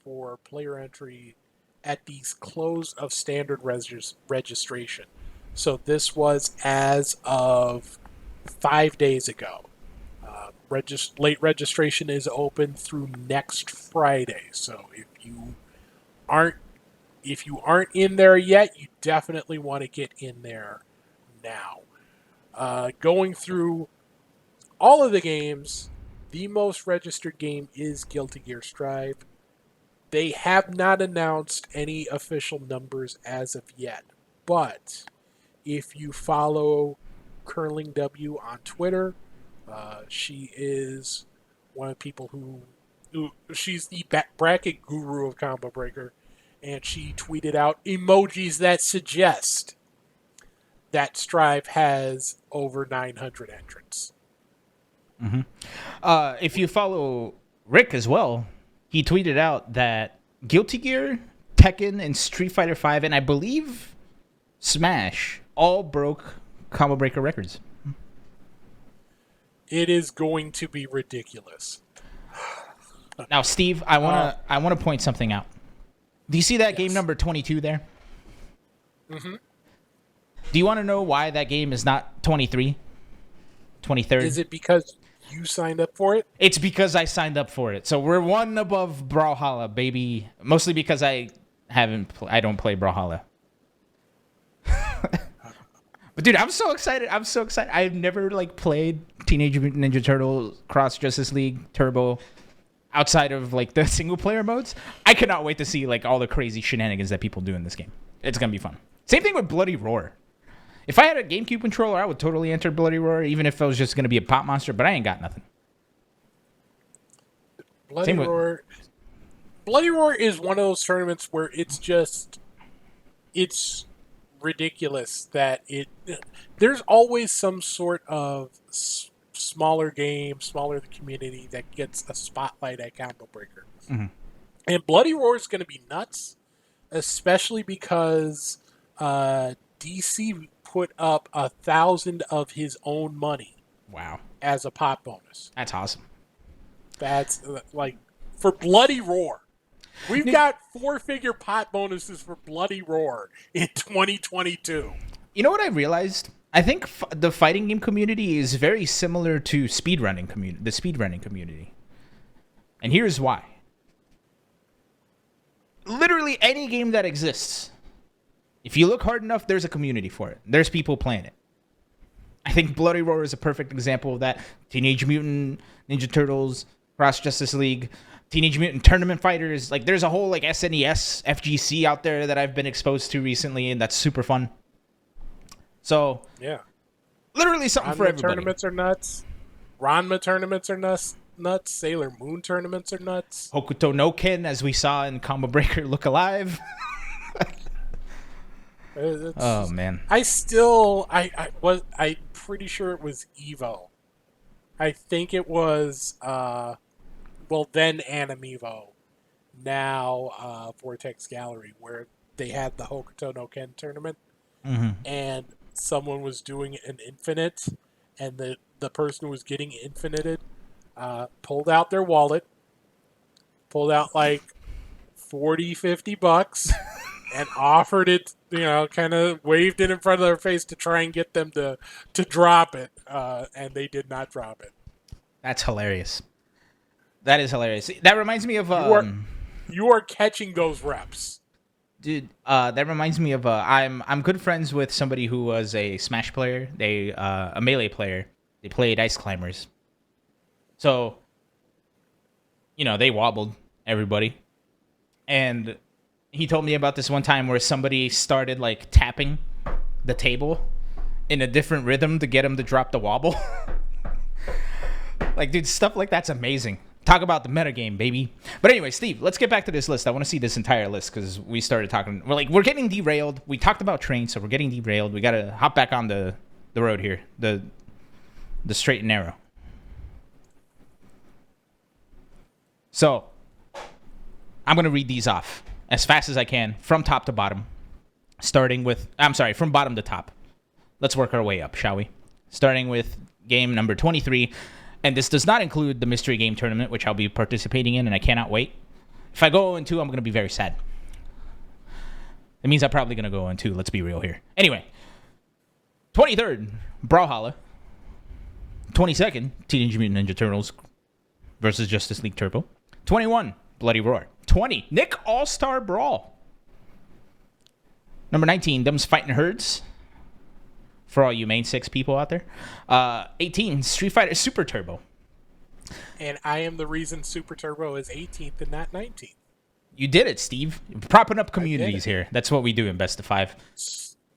for player entry at the close of standard registration. So this was as of 5 days ago. Late registration is open through next Friday. So if you aren't in there yet, you definitely want to get in there now. Going through all of the games, the most registered game is Guilty Gear Strive. They have not announced any official numbers as of yet, but if you follow Curling W on Twitter, she is one of the people who she's the bracket guru of Combo Breaker, and she tweeted out emojis that suggest that Strive has over 900 entrants. Mm-hmm. If you follow Rick as well, he tweeted out that Guilty Gear, Tekken, and Street Fighter V, and I believe Smash, all broke Combo Breaker records. It is going to be ridiculous. Now, Steve, I wanna point something out. Do you see that game number 22 there? Mm-hmm. Do you want to know why that game is not 23? 23rd? Is it because you signed up for it? It's because I signed up for it. So we're one above Brawlhalla, baby. Mostly because I don't play Brawlhalla. But dude, I'm so excited. I've never played Teenage Mutant Ninja Turtles, Cross Justice League, Turbo. outside of like the single player modes. I cannot wait to see like all the crazy shenanigans that people do in this game. It's gonna be fun. Same thing with Bloody Roar. If I had a GameCube controller, I would totally enter Bloody Roar, even if it was just gonna be a pop monster. But I ain't got nothing. Bloody Roar is one of those tournaments where it's ridiculous that there's always some sort of smaller game, smaller community that gets a spotlight at Combo Breaker. Mm-hmm. And Bloody Roar is going to be nuts, especially because DC put up 1,000 of his own money. Wow. As a pot bonus. That's awesome. That's like for Bloody Roar. We've got 4-figure pot bonuses for Bloody Roar in 2022. You know what I realized? I think the fighting game community is very similar to the speedrunning community. And here's why. Literally any game that exists, if you look hard enough, there's a community for it. There's people playing it. I think Bloody Roar is a perfect example of that. Teenage Mutant Ninja Turtles, Cross Justice League, Teenage Mutant Tournament Fighters. Like, there's a whole like SNES, FGC out there that I've been exposed to recently, and that's super fun. So, yeah, literally something for everybody. Tournaments are nuts. Ranma tournaments are nuts. Sailor Moon tournaments are nuts. Hokuto no Ken, as we saw in Combo Breaker Look Alive. Oh man! I'm pretty sure it was Evo. I think it was then Anime-Evo, now Vortex Gallery, where they had the Hokuto no Ken tournament, and someone was doing an infinite, and the person who was getting infinited pulled out their wallet, pulled out like $40-50 and offered it, kind of waved it in front of their face to try and get them to drop it, and they did not drop it. That's hilarious. That is hilarious. That reminds me of you are catching those reps, dude. That reminds me of I'm good friends with somebody who was a Smash player. They a Melee player. They played Ice Climbers. So, they wobbled everybody. And he told me about this one time where somebody started, like, tapping the table in a different rhythm to get him to drop the wobble. Like, dude, stuff like that's amazing. Talk about the metagame, baby. But anyway, Steve, let's get back to this list. I want to see this entire list because we started talking. We're getting derailed. We talked about trains, so we're getting derailed. We got to hop back on the road here, the straight and narrow. So, I'm going to read these off as fast as I can from top to bottom, from bottom to top. Let's work our way up, shall we? Starting with game number 23, and this does not include the mystery game tournament, which I'll be participating in, and I cannot wait. If I go 0-2, I'm going to be very sad. It means I'm probably going to go 0-2, let's be real here. Anyway, 23rd, Brawlhalla. 22nd, Teenage Mutant Ninja Turtles versus Justice League Turbo. 21, Bloody Roar. 20, Nick All-Star Brawl. Number 19, Them's Fighting Herds. For all you main 6 people out there. 18, Street Fighter Super Turbo. And I am the reason Super Turbo is 18th and not 19th. You did it, Steve. Propping up communities here. That's what we do in Best of 5.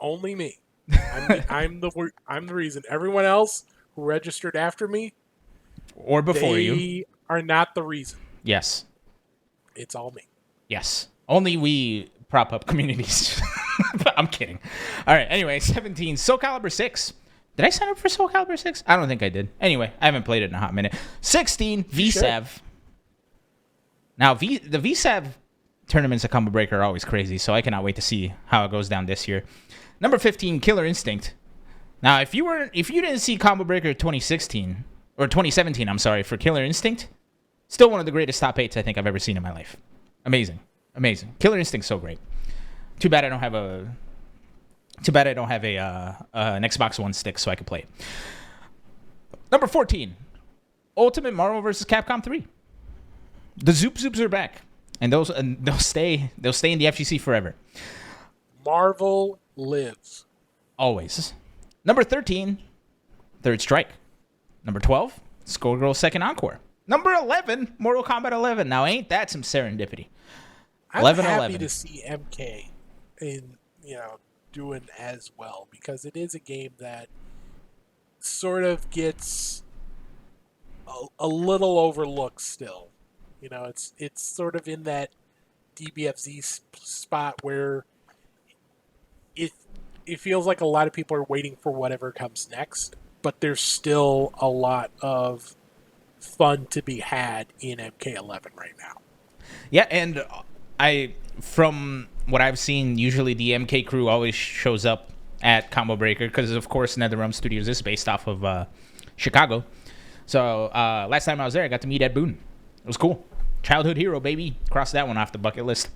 Only me. I'm the reason. Everyone else who registered after me or before they are not the reason. Yes. It's all me. Yes. Only we prop up communities. I'm kidding. All right. Anyway, 17, Soul Calibur 6. Did I sign up for Soul Calibur 6? I don't think I did. Anyway, I haven't played it in a hot minute. 16, VSAV. Now, the VSAV tournaments at Combo Breaker are always crazy, so I cannot wait to see how it goes down this year. Number 15, Killer Instinct. Now, if you didn't see Combo Breaker 2016 or 2017, I'm sorry, for Killer Instinct, still one of the greatest top 8s I think I've ever seen in my life. Amazing. Killer Instinct's so great. Too bad I don't have an Xbox One stick so I can play it. Number 14, Ultimate Marvel vs. Capcom 3. The Zoop Zoops are back, and they'll stay in the FGC forever. Marvel lives. Always. Number 13, Third Strike. Number 12, Skullgirls Second Encore. Number 11, Mortal Kombat 11. Now, ain't that some serendipity? I'm 11, happy 11. to see MK in doing as well, because it is a game that sort of gets a little overlooked still. It's sort of in that DBFZ spot where it it feels like a lot of people are waiting for whatever comes next, but there's still a lot of fun to be had in MK11 right now. Yeah, and from what I've seen, usually the MK crew always shows up at Combo Breaker because, of course, NetherRealm Studios is based off of Chicago. So last time I was there, I got to meet Ed Boon. It was cool. Childhood hero, baby. Crossed that one off the bucket list.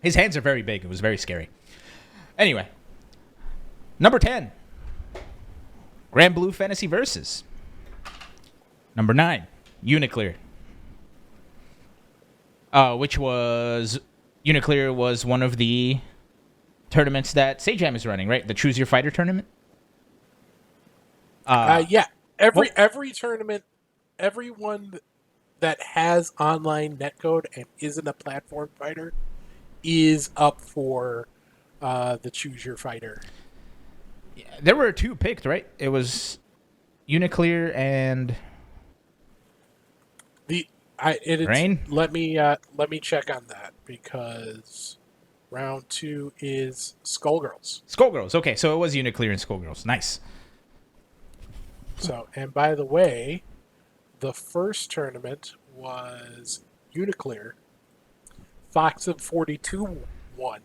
His hands are very big. It was very scary. Anyway, number 10, Grand Blue Fantasy Versus. Number 9, Uniclear. Uniclear was one of the tournaments that Sajam is running, right? The Choose Your Fighter tournament. Yeah, every tournament, everyone that has online netcode and isn't a platform fighter is up for the Choose Your Fighter. Yeah, there were 2 picked, right? It was Uniclear and Rain. Let me check on that, because round 2 is Skullgirls. Skullgirls. Okay, so it was Uniclear and Skullgirls. Nice. So, and by the way, the first tournament was Uniclear. Fox of 42 won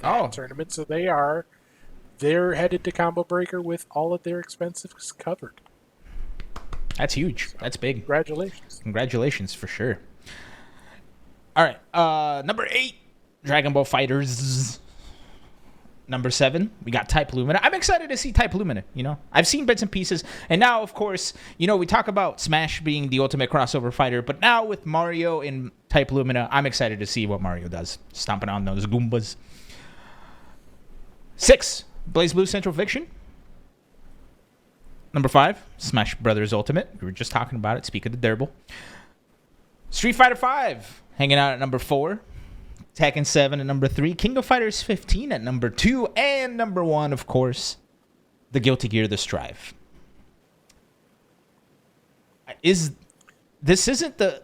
that tournament, so they're headed to Combo Breaker with all of their expenses covered. That's huge. So, that's big. Congratulations. Congratulations for sure. All right, number 8, Dragon Ball Fighters. Number 7, we got Type Lumina. I'm excited to see Type Lumina, I've seen bits and pieces. And now, of course, we talk about Smash being the ultimate crossover fighter. But now with Mario in Type Lumina, I'm excited to see what Mario does. Stomping on those Goombas. 6, Blaze Blue Central Fiction. Number 5, Smash Brothers Ultimate. We were just talking about it. Speak of the Durable. Street Fighter 5, hanging out at number 4. Tekken 7 at number 3, King of Fighters 15 at number 2, and number 1, of course, the Guilty Gear The Strive. Is this the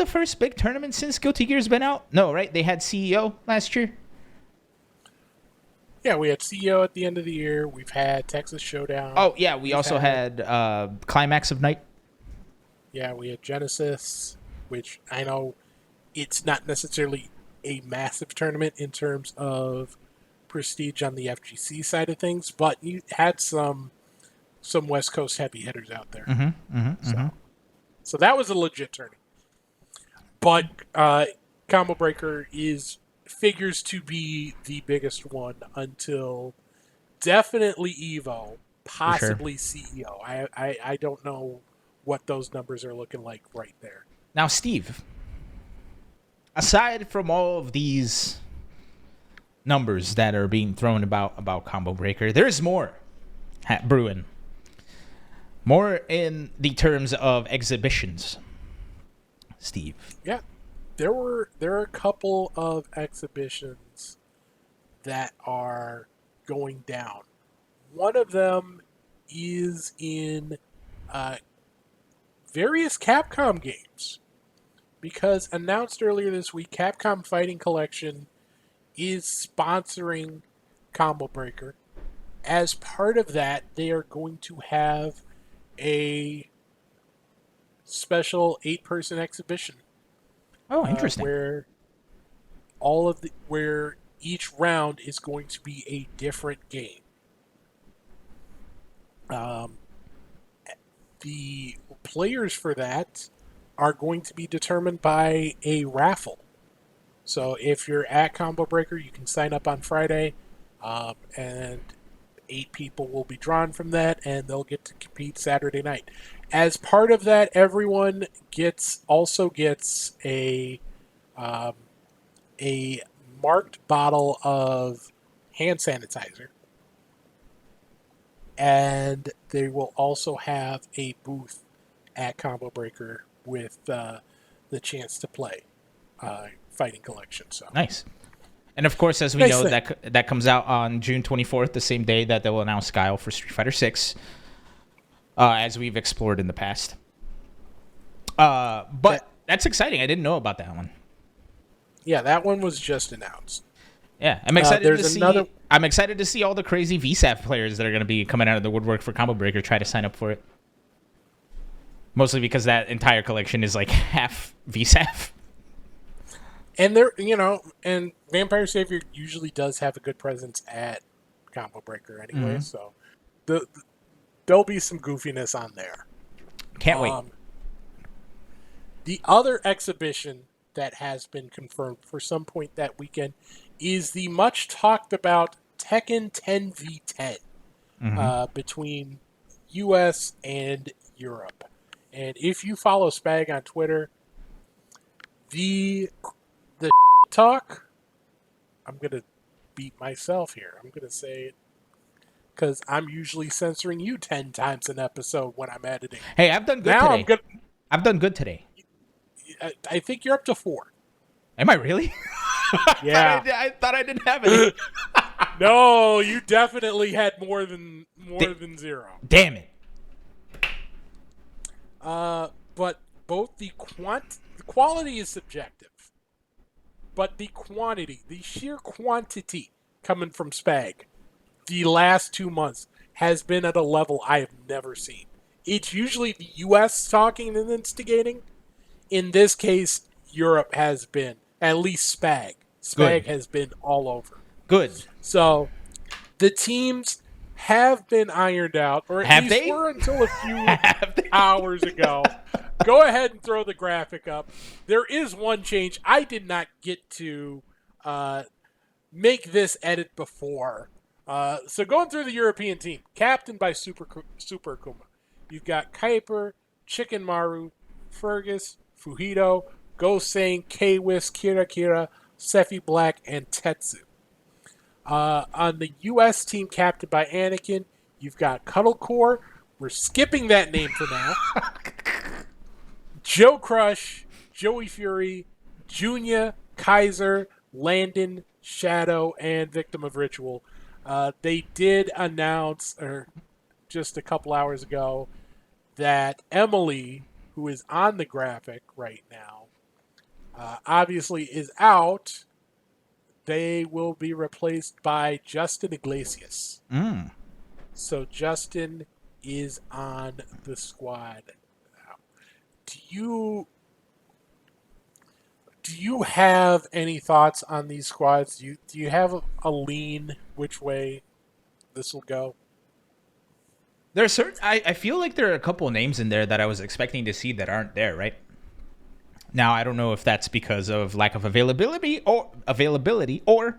first big tournament since Guilty Gear's been out? No, right? They had CEO last year. Yeah, we had CEO at the end of the year. We've had Texas Showdown. Oh, yeah, we also had Climax of Night. Yeah, we had Genesis, which I know it's not necessarily a massive tournament in terms of prestige on the FGC side of things, but you had some West Coast heavy hitters out there. So that was a legit tournament. But Combo Breaker figures to be the biggest one until definitely Evo, possibly CEO. I don't know what those numbers are looking like right there. Now, Steve, aside from all of these numbers that are being thrown about Combo Breaker, there's more brewing. More in the terms of exhibitions, Steve. Yeah, there are a couple of exhibitions that are going down. One of them is in various Capcom games. Because announced earlier this week, Capcom Fighting Collection is sponsoring Combo Breaker. As part of that, they are going to have a special 8-person exhibition. Oh, interesting. Where each round is going to be a different game. The players for that are going to be determined by a raffle. So if you're at Combo Breaker, you can sign up on Friday, and 8 people will be drawn from that, and they'll get to compete Saturday night. As part of that, everyone also gets a marked bottle of hand sanitizer, and they will also have a booth at Combo Breaker with the chance to play Fighting Collection. So nice. And of course, as we know, that comes out on June 24th, the same day that they will announce Guile for Street Fighter 6, as we've explored in the past. But that's exciting. I didn't know about that one. Yeah, that one was just announced. Yeah, I'm excited to see. I'm excited to see all the crazy VSAF players that are going to be coming out of the woodwork for Combo Breaker try to sign up for it. Mostly because that entire collection is like half VSAF. And and Vampire Savior usually does have a good presence at Combo Breaker anyway, so there'll be some goofiness on there. Can't wait. The other exhibition that has been confirmed for some point that weekend is the much talked about Tekken 10v10 between US and Europe. And if you follow Spag on Twitter, the talk, I'm going to beat myself here. I'm going to say it because I'm usually censoring you 10 times an episode when I'm editing. Hey, I've done good today. I've done good today. I think you're up to 4. Am I really? Yeah. I thought I didn't have any. No, you definitely had more than 0. Damn it. But both the quality is subjective, but the quantity, the sheer quantity coming from Spag, the last 2 months has been at a level I have never seen. It's usually the U.S. talking and instigating. In this case, Europe has been, at least Spag. Spag has been all over. Good. So the teams have been ironed out, or at least were until a few hours ago. Go ahead and throw the graphic up. There is one change. I did not get to make this edit before. So going through the European team, captained by Super Akuma. You've got Kuiper, Chicken Maru, Fergus, Fujito, Gosane, K-Wiz, Kira, Sephi Black, and Tetsu. On the U.S. team captained by Anakin, you've got Cuddlecore. We're skipping that name for now. Joe Crush, Joey Fury, Junya, Kaiser, Landon, Shadow, and Victim of Ritual. They did announce, just a couple hours ago, that Emily, who is on the graphic right now, obviously is out. They will be replaced by Justin Iglesias. So Justin is on the squad now. Do you have any thoughts on these squads? Do you have a lean which way this will go? There's certain. I feel like there are a couple of names in there that I was expecting to see that aren't there, right? Now I don't know if that's because of lack of availability or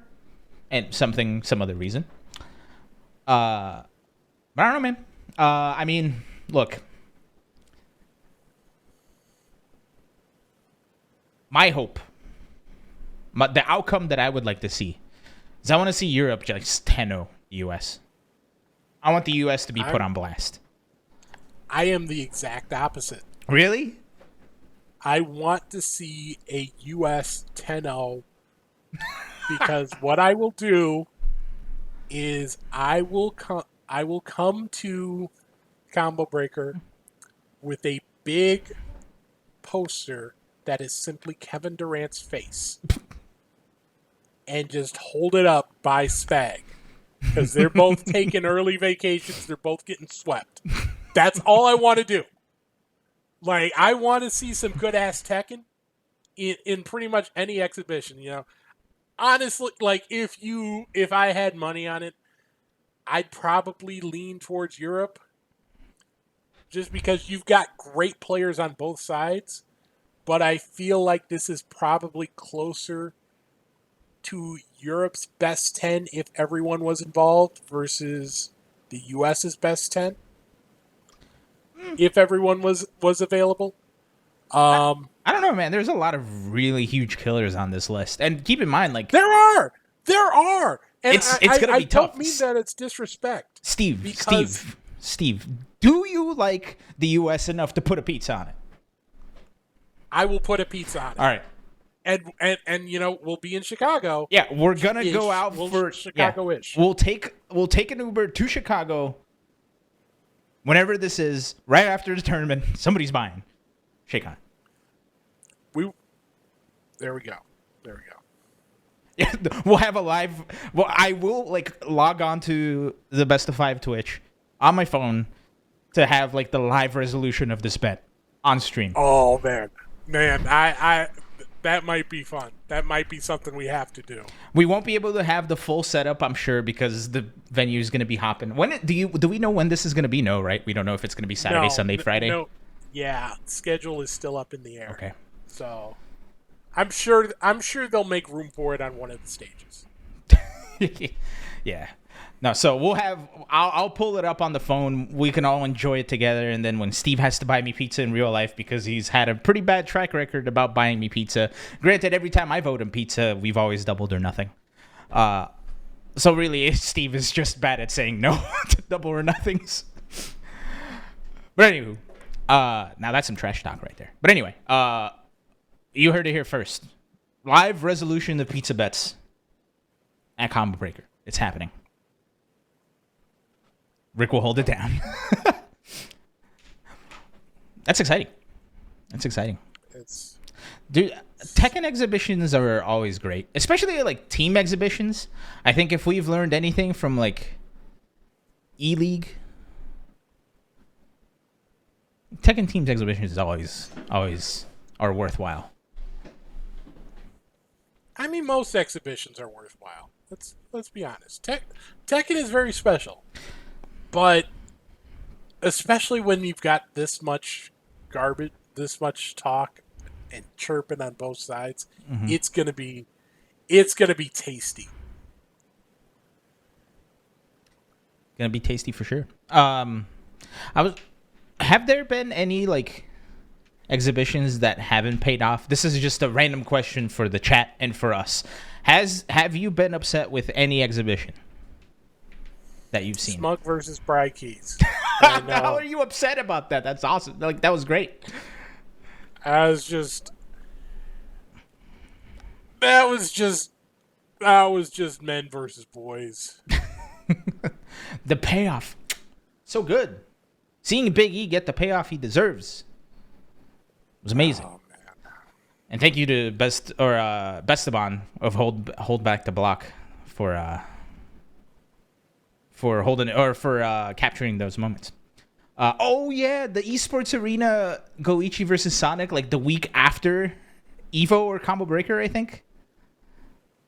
and some other reason. But I don't know, man. I mean, look. My hope, the outcome that I would like to see, is I want to see Europe just 10-0 the U.S. I want the U.S. to be put on blast. I am the exact opposite. Really? I want to see a U.S. 10-0 because what I will do is I will come to Combo Breaker with a big poster that is simply Kevin Durant's face and just hold it up by Spag because they're both taking early vacations. They're both getting swept. That's all I want to do. Like, I want to see some good-ass Tekken in pretty much any exhibition, you know. Honestly, like, if I had money on it, I'd probably lean towards Europe just because you've got great players on both sides, but I feel like this is probably closer to Europe's best 10 if everyone was involved versus the US's best 10. If everyone was available. I don't know, man. There's a lot of really huge killers on this list. And keep in mind, like... There are! And it's going to be tough. I don't mean that it's disrespect. Steve, do you like the U.S. enough to put a pizza on it? I will put a pizza on it. All right. And we'll be in Chicago. Yeah, we're gonna go out for Chicago-ish. Yeah, we'll take an Uber to Chicago. Whenever this is, right after the tournament, somebody's buying. Shake on it. There we go. Yeah, we'll have a live. Well, I will log on to the Best of 5 Twitch on my phone to have the live resolution of this bet on stream. Oh man, I that might be fun. That might be something we have to do. We won't be able to have the full setup, I'm sure, because the venue is going to be hopping. Do we know when this is going to be? No, right? We don't know if it's going to be Saturday, Sunday, Friday. No, yeah, schedule is still up in the air. Okay, so I'm sure they'll make room for it on one of the stages. Yeah. No, so I'll pull it up on the phone. We can all enjoy it together. And then when Steve has to buy me pizza in real life, because he's had a pretty bad track record about buying me pizza. Granted, every time I vote him pizza, we've always doubled or nothing. So really, Steve is just bad at saying no to double or nothings. But anywho, now that's some trash talk right there. But anyway, you heard it here first. Live resolution of pizza bets at Combo Breaker. It's happening. Rick will hold it down. That's exciting. Dude, Tekken exhibitions are always great, especially team exhibitions. I think if we've learned anything from E-League, Tekken teams exhibitions is always are worthwhile. I mean, most exhibitions are worthwhile. Let's be honest. Tekken is very special. But especially when you've got this much garbage, this much talk and chirping on both sides, it's gonna be tasty. Gonna be tasty for sure. Have there been any exhibitions that haven't paid off? This is just a random question for the chat and for us. Have you been upset with any exhibition that you've seen? Smug versus Bry Keys. How are you upset about that? That's awesome. That was great. That was just men versus boys. The payoff, so good. Seeing Big E get the payoff he deserves was amazing. Oh, man. And thank you to Bestaban of Hold Back the Block for holding or for capturing those moments. The esports arena Goichi versus Sonic the week after Evo or Combo Breaker. I think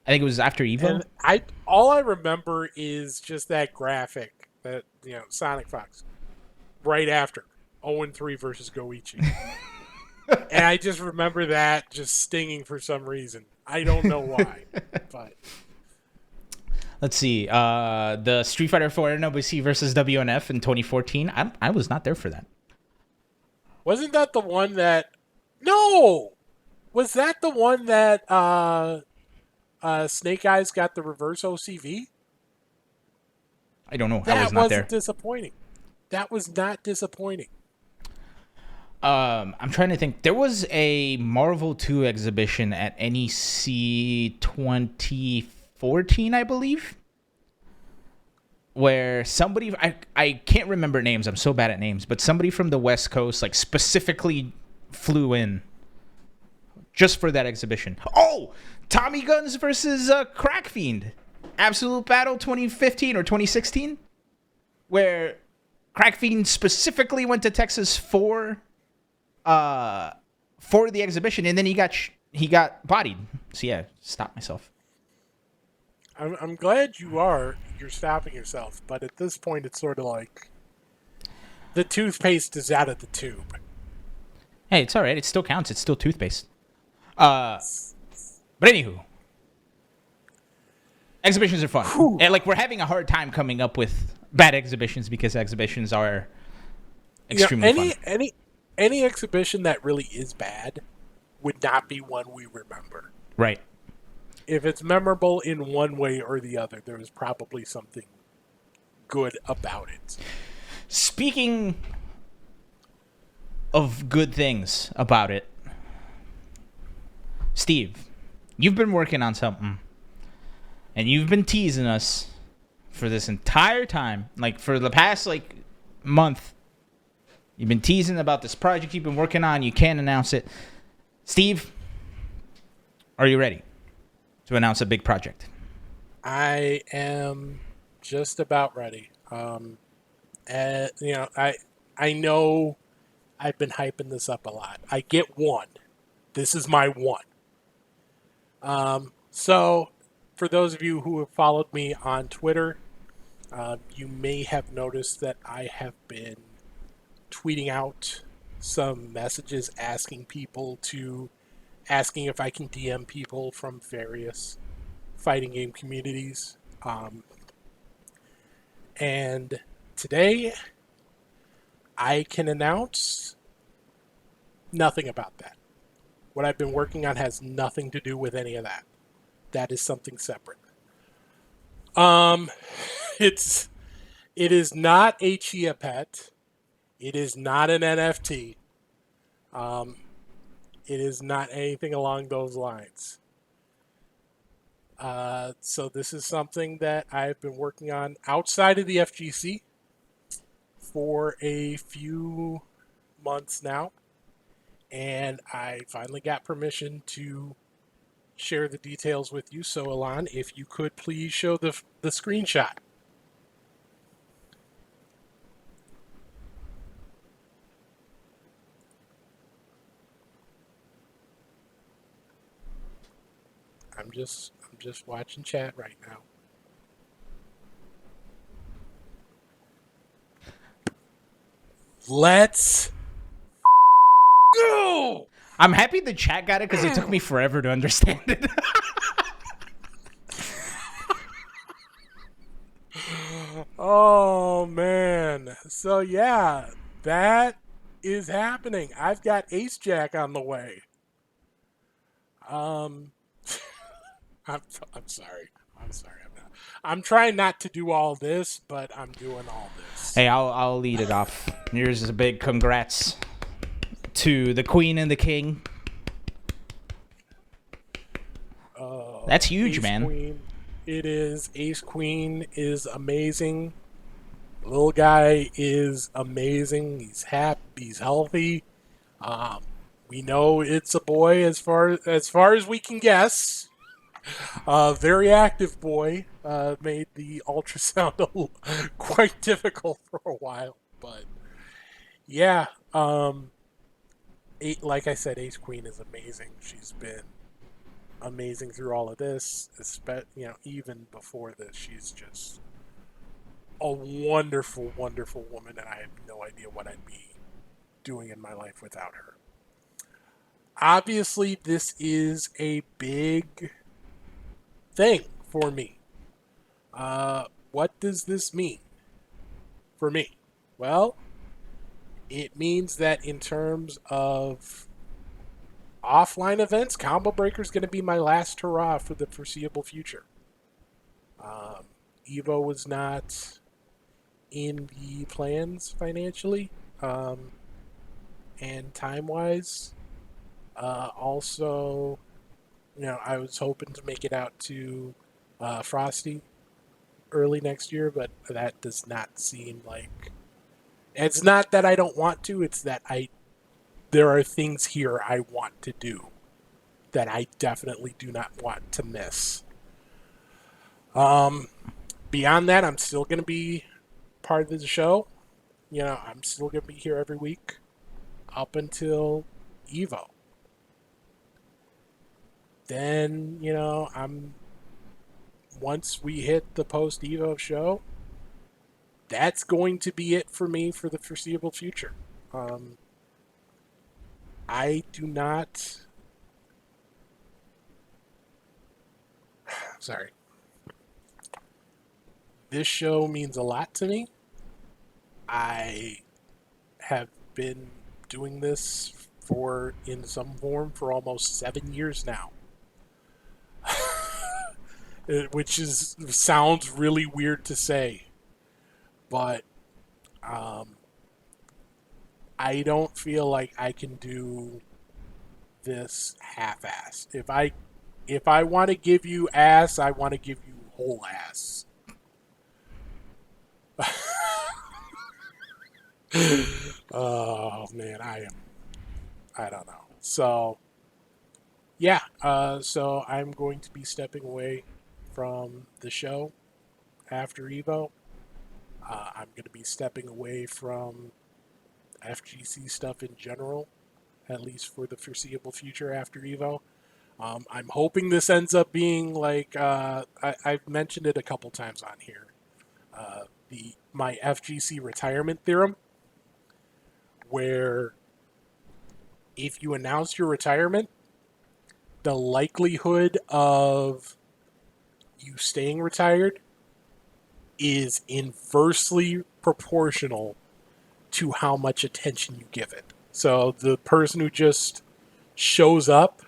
it was after Evo. And all I remember is just that graphic that Sonic Fox right after 0-3 versus Goichi. And I just remember that just stinging for some reason. I don't know why, but. Let's see. The Street Fighter 4 NWC versus WNF in 2014. I was not there for that. Wasn't that the one that? No, was that the one that Snake Eyes got the reverse OCV? I don't know. That I was not there. Disappointing. That was not disappointing. I'm trying to think. There was a Marvel 2 exhibition at NEC 2014, I believe, where somebody, I can't remember names, I'm so bad at names, but somebody from the West Coast specifically flew in just for that exhibition. Oh, Tommy Guns versus Crack Fiend. Absolute Battle 2015 or 2016, where Crack Fiend specifically went to Texas for the exhibition, and then he got bodied. So yeah, stop myself. I'm glad you're stopping yourself, but at this point it's sort of like the toothpaste is out of the tube. Hey, it's all right. It still counts. It's still toothpaste. But anywho, exhibitions are fun. Whew. And we're having a hard time coming up with bad exhibitions because exhibitions are extremely fun. Any exhibition that really is bad would not be one we remember. Right. If it's memorable in one way or the other, there is probably something good about it. Speaking of good things about it, Steve, you've been working on something, and you've been teasing us for this entire time, like for the past month. You've been teasing about this project you've been working on. You can't announce it. Steve, are you ready to announce a big project? I am just about ready. I know I've been hyping this up a lot. I get one. This is my one. So, for those of you who have followed me on Twitter, you may have noticed that I have been tweeting out some messages asking if I can DM people from various fighting game communities. And today, I can announce nothing about that. What I've been working on has nothing to do with any of that. That is something separate. It is not a Chia Pet. It is not an NFT. It is not anything along those lines. So this is something that I've been working on outside of the FGC for a few months now. And I finally got permission to share the details with you. So, Alon, if you could please show the screenshot. I'm just watching chat right now. Let's go! I'm happy the chat got it because it took me forever to understand it. Oh, man. So, yeah, that is happening. I've got Ace Jack on the way. I'm sorry. I'm trying not to do all this, but I'm doing all this. Hey, I'll lead it off. Here's a big congrats to the Queen and the King. That's huge, Ace man. Queen, it is. Ace Queen is amazing. Little guy is amazing. He's happy. He's healthy. We know it's a boy as far as we can guess. Very active boy. Made the ultrasound quite difficult for a while, but yeah. Like I said, Ace Queen is amazing. She's been amazing through all of this. Even before this, she's just a wonderful, wonderful woman, and I have no idea what I'd be doing in my life without her. Obviously, this is a big thing for me. What does this mean for me? Well, it means that in terms of offline events, Combo Breaker is going to be my last hurrah for the foreseeable future. Evo was not in the plans financially and time-wise. Also, I was hoping to make it out to Frosty early next year, but that does not seem like... It's not that I don't want to, it's that there are things here I want to do that I definitely do not want to miss. Beyond that, I'm still going to be part of the show. I'm still going to be here every week up until Evo. Then, once we hit the post-Evo show, that's going to be it for me for the foreseeable future. I do not... Sorry. This show means a lot to me. I have been doing this in some form for almost 7 years now. Which sounds really weird to say. But I don't feel like I can do this half-ass. If I want to give you ass, I want to give you whole ass. Oh man, I don't know. So yeah, so I'm going to be stepping away from the show after Evo. I'm going to be stepping away from FGC stuff in general, at least for the foreseeable future after Evo. I'm hoping this ends up being like I've mentioned it a couple times on here. My FGC retirement theorem, where if you announce your retirement, the likelihood of you staying retired is inversely proportional to how much attention you give it. So the person who just shows up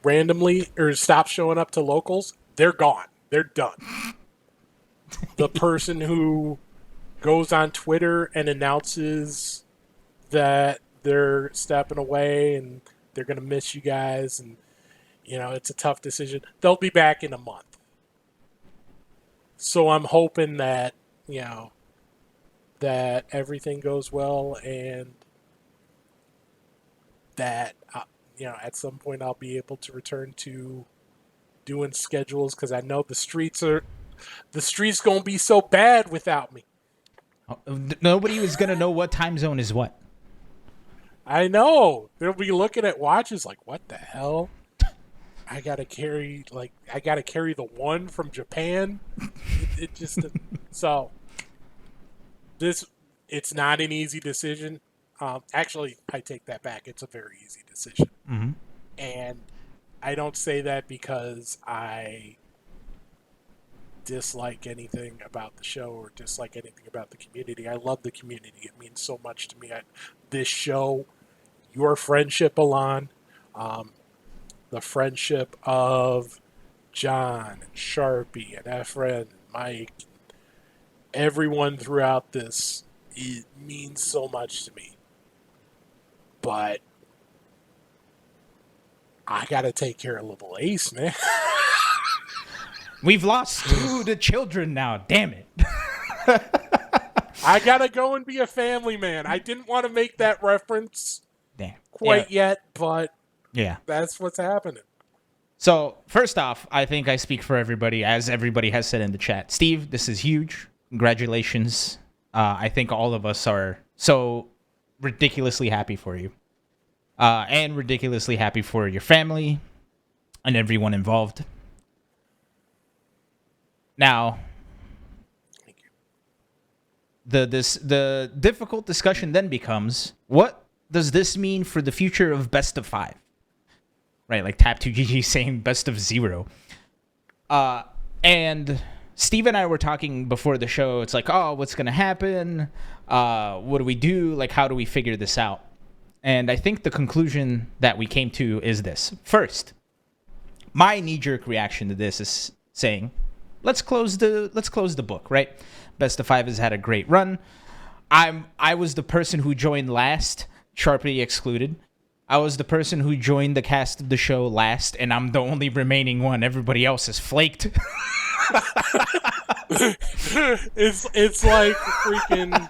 randomly or stops showing up to locals, they're gone. They're done. The person who goes on Twitter and announces that they're stepping away and they're going to miss you guys and, you know, it's a tough decision, they'll be back in a month. So I'm hoping that, you know, that everything goes well and that, you know, at some point I'll be able to return to doing schedules because I know the streets going to be so bad without me. Nobody was going to know what time zone is what. I know. They'll be looking at watches like, what the hell? I gotta carry the one from Japan. It just so it's not an easy decision. Actually, I take that back. It's a very easy decision. Mm-hmm. And I don't say that because I dislike anything about the show or dislike anything about the community. I love the community. It means so much to me. This show, your friendship, Alon, the friendship of John and Sharpie and Efren and Mike, everyone throughout this, it means so much to me. But I gotta take care of little Ace, man. We've lost 2 to children now. Damn it. I gotta go and be a family man. I didn't want to make that reference yet, but yeah, that's what's happening. So, first off, I think I speak for everybody, as everybody has said in the chat. Steve, this is huge. Congratulations. I think all of us are so ridiculously happy for you. And ridiculously happy for your family and everyone involved. Now, thank you. The difficult discussion then becomes, what does this mean for the future of best of 5? Right, like Tap2GG saying best of 0. And Steve and I were talking before the show. It's like, oh, what's going to happen? What do we do? Like, how do we figure this out? And I think the conclusion that we came to is this. First, my knee-jerk reaction to this is saying, let's close the book, right? Best of 5 has had a great run. I was the person who joined last, Sharpie excluded. I was the person who joined the cast of the show last, and I'm the only remaining one. Everybody else is flaked. It's like freaking.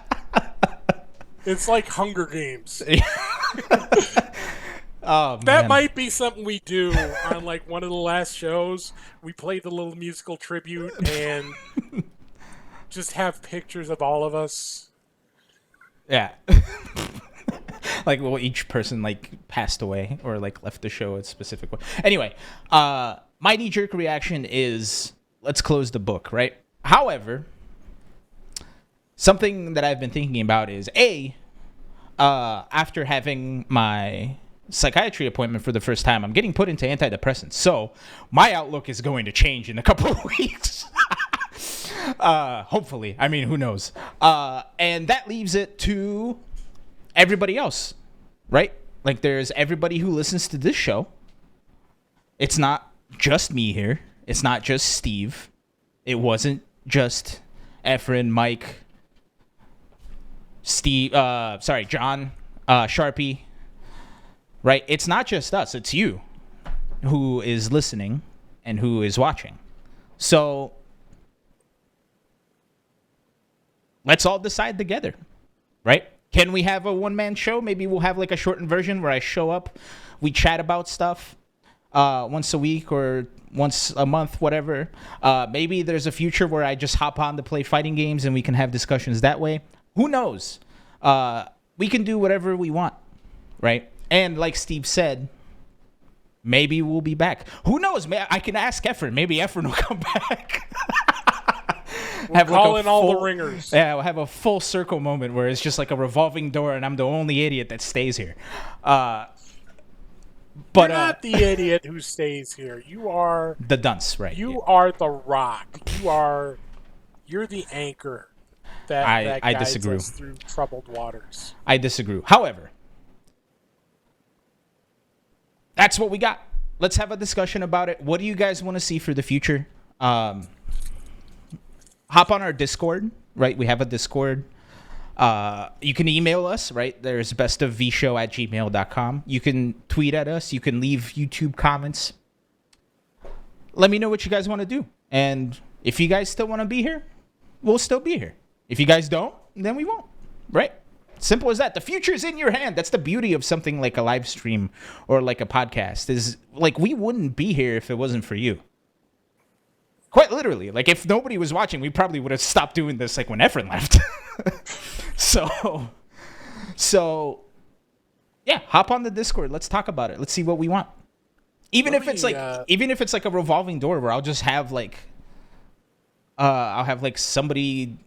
It's like Hunger Games. Oh, that might be something we do on like one of the last shows. We play the little musical tribute and just have pictures of all of us. Yeah. Like, well, each person like passed away or like left the show a specific way. Anyway, my knee-jerk reaction is let's close the book, right? However, something that I've been thinking about is after having my psychiatry appointment for the first time, I'm getting put into antidepressants. So my outlook is going to change in a couple of weeks. Hopefully. I mean, who knows? And that leaves it to everybody else, right? Like, there's everybody who listens to this show. It's not just me here. It's not just Steve. It wasn't just Efren, Mike, Steve, John, Sharpie. right? It's not just us, it's you who is listening and who is watching. So let's all decide together, right? Can we have a one-man show? Maybe we'll have like a shortened version where I show up, we chat about stuff once a week or once a month, whatever. Maybe there's a future where I just hop on to play fighting games and we can have discussions that way. Who knows? We can do whatever we want, right? And like Steve said, maybe we'll be back. Who knows? I can ask Efren. Maybe Efren will come back. We'll call in all the ringers. Yeah, we'll have a full circle moment where it's just like a revolving door and I'm the only idiot that stays here. But you're not the idiot who stays here. You are the dunce, right? You are the rock. You're the anchor that guides disagree. us through troubled waters. I disagree. However, that's what we got. Let's have a discussion about it. What do you guys want to see for the future? Hop on our Discord, right? We have a Discord. You can email us, right? There's bestofvshow@gmail.com. You can tweet at us. You can leave YouTube comments. Let me know what you guys want to do. And if you guys still want to be here, we'll still be here. If you guys don't, then we won't, right? Simple as that. The future is in your hand. That's the beauty of something like a live stream or like a podcast. Is like we wouldn't be here if it wasn't for you. Quite literally. Like if nobody was watching, we probably would have stopped doing this like when Efren left. So yeah, hop on the Discord. Let's talk about it. Let's see what we want. Even if it's like a revolving door where I'll just have like I'll have like somebody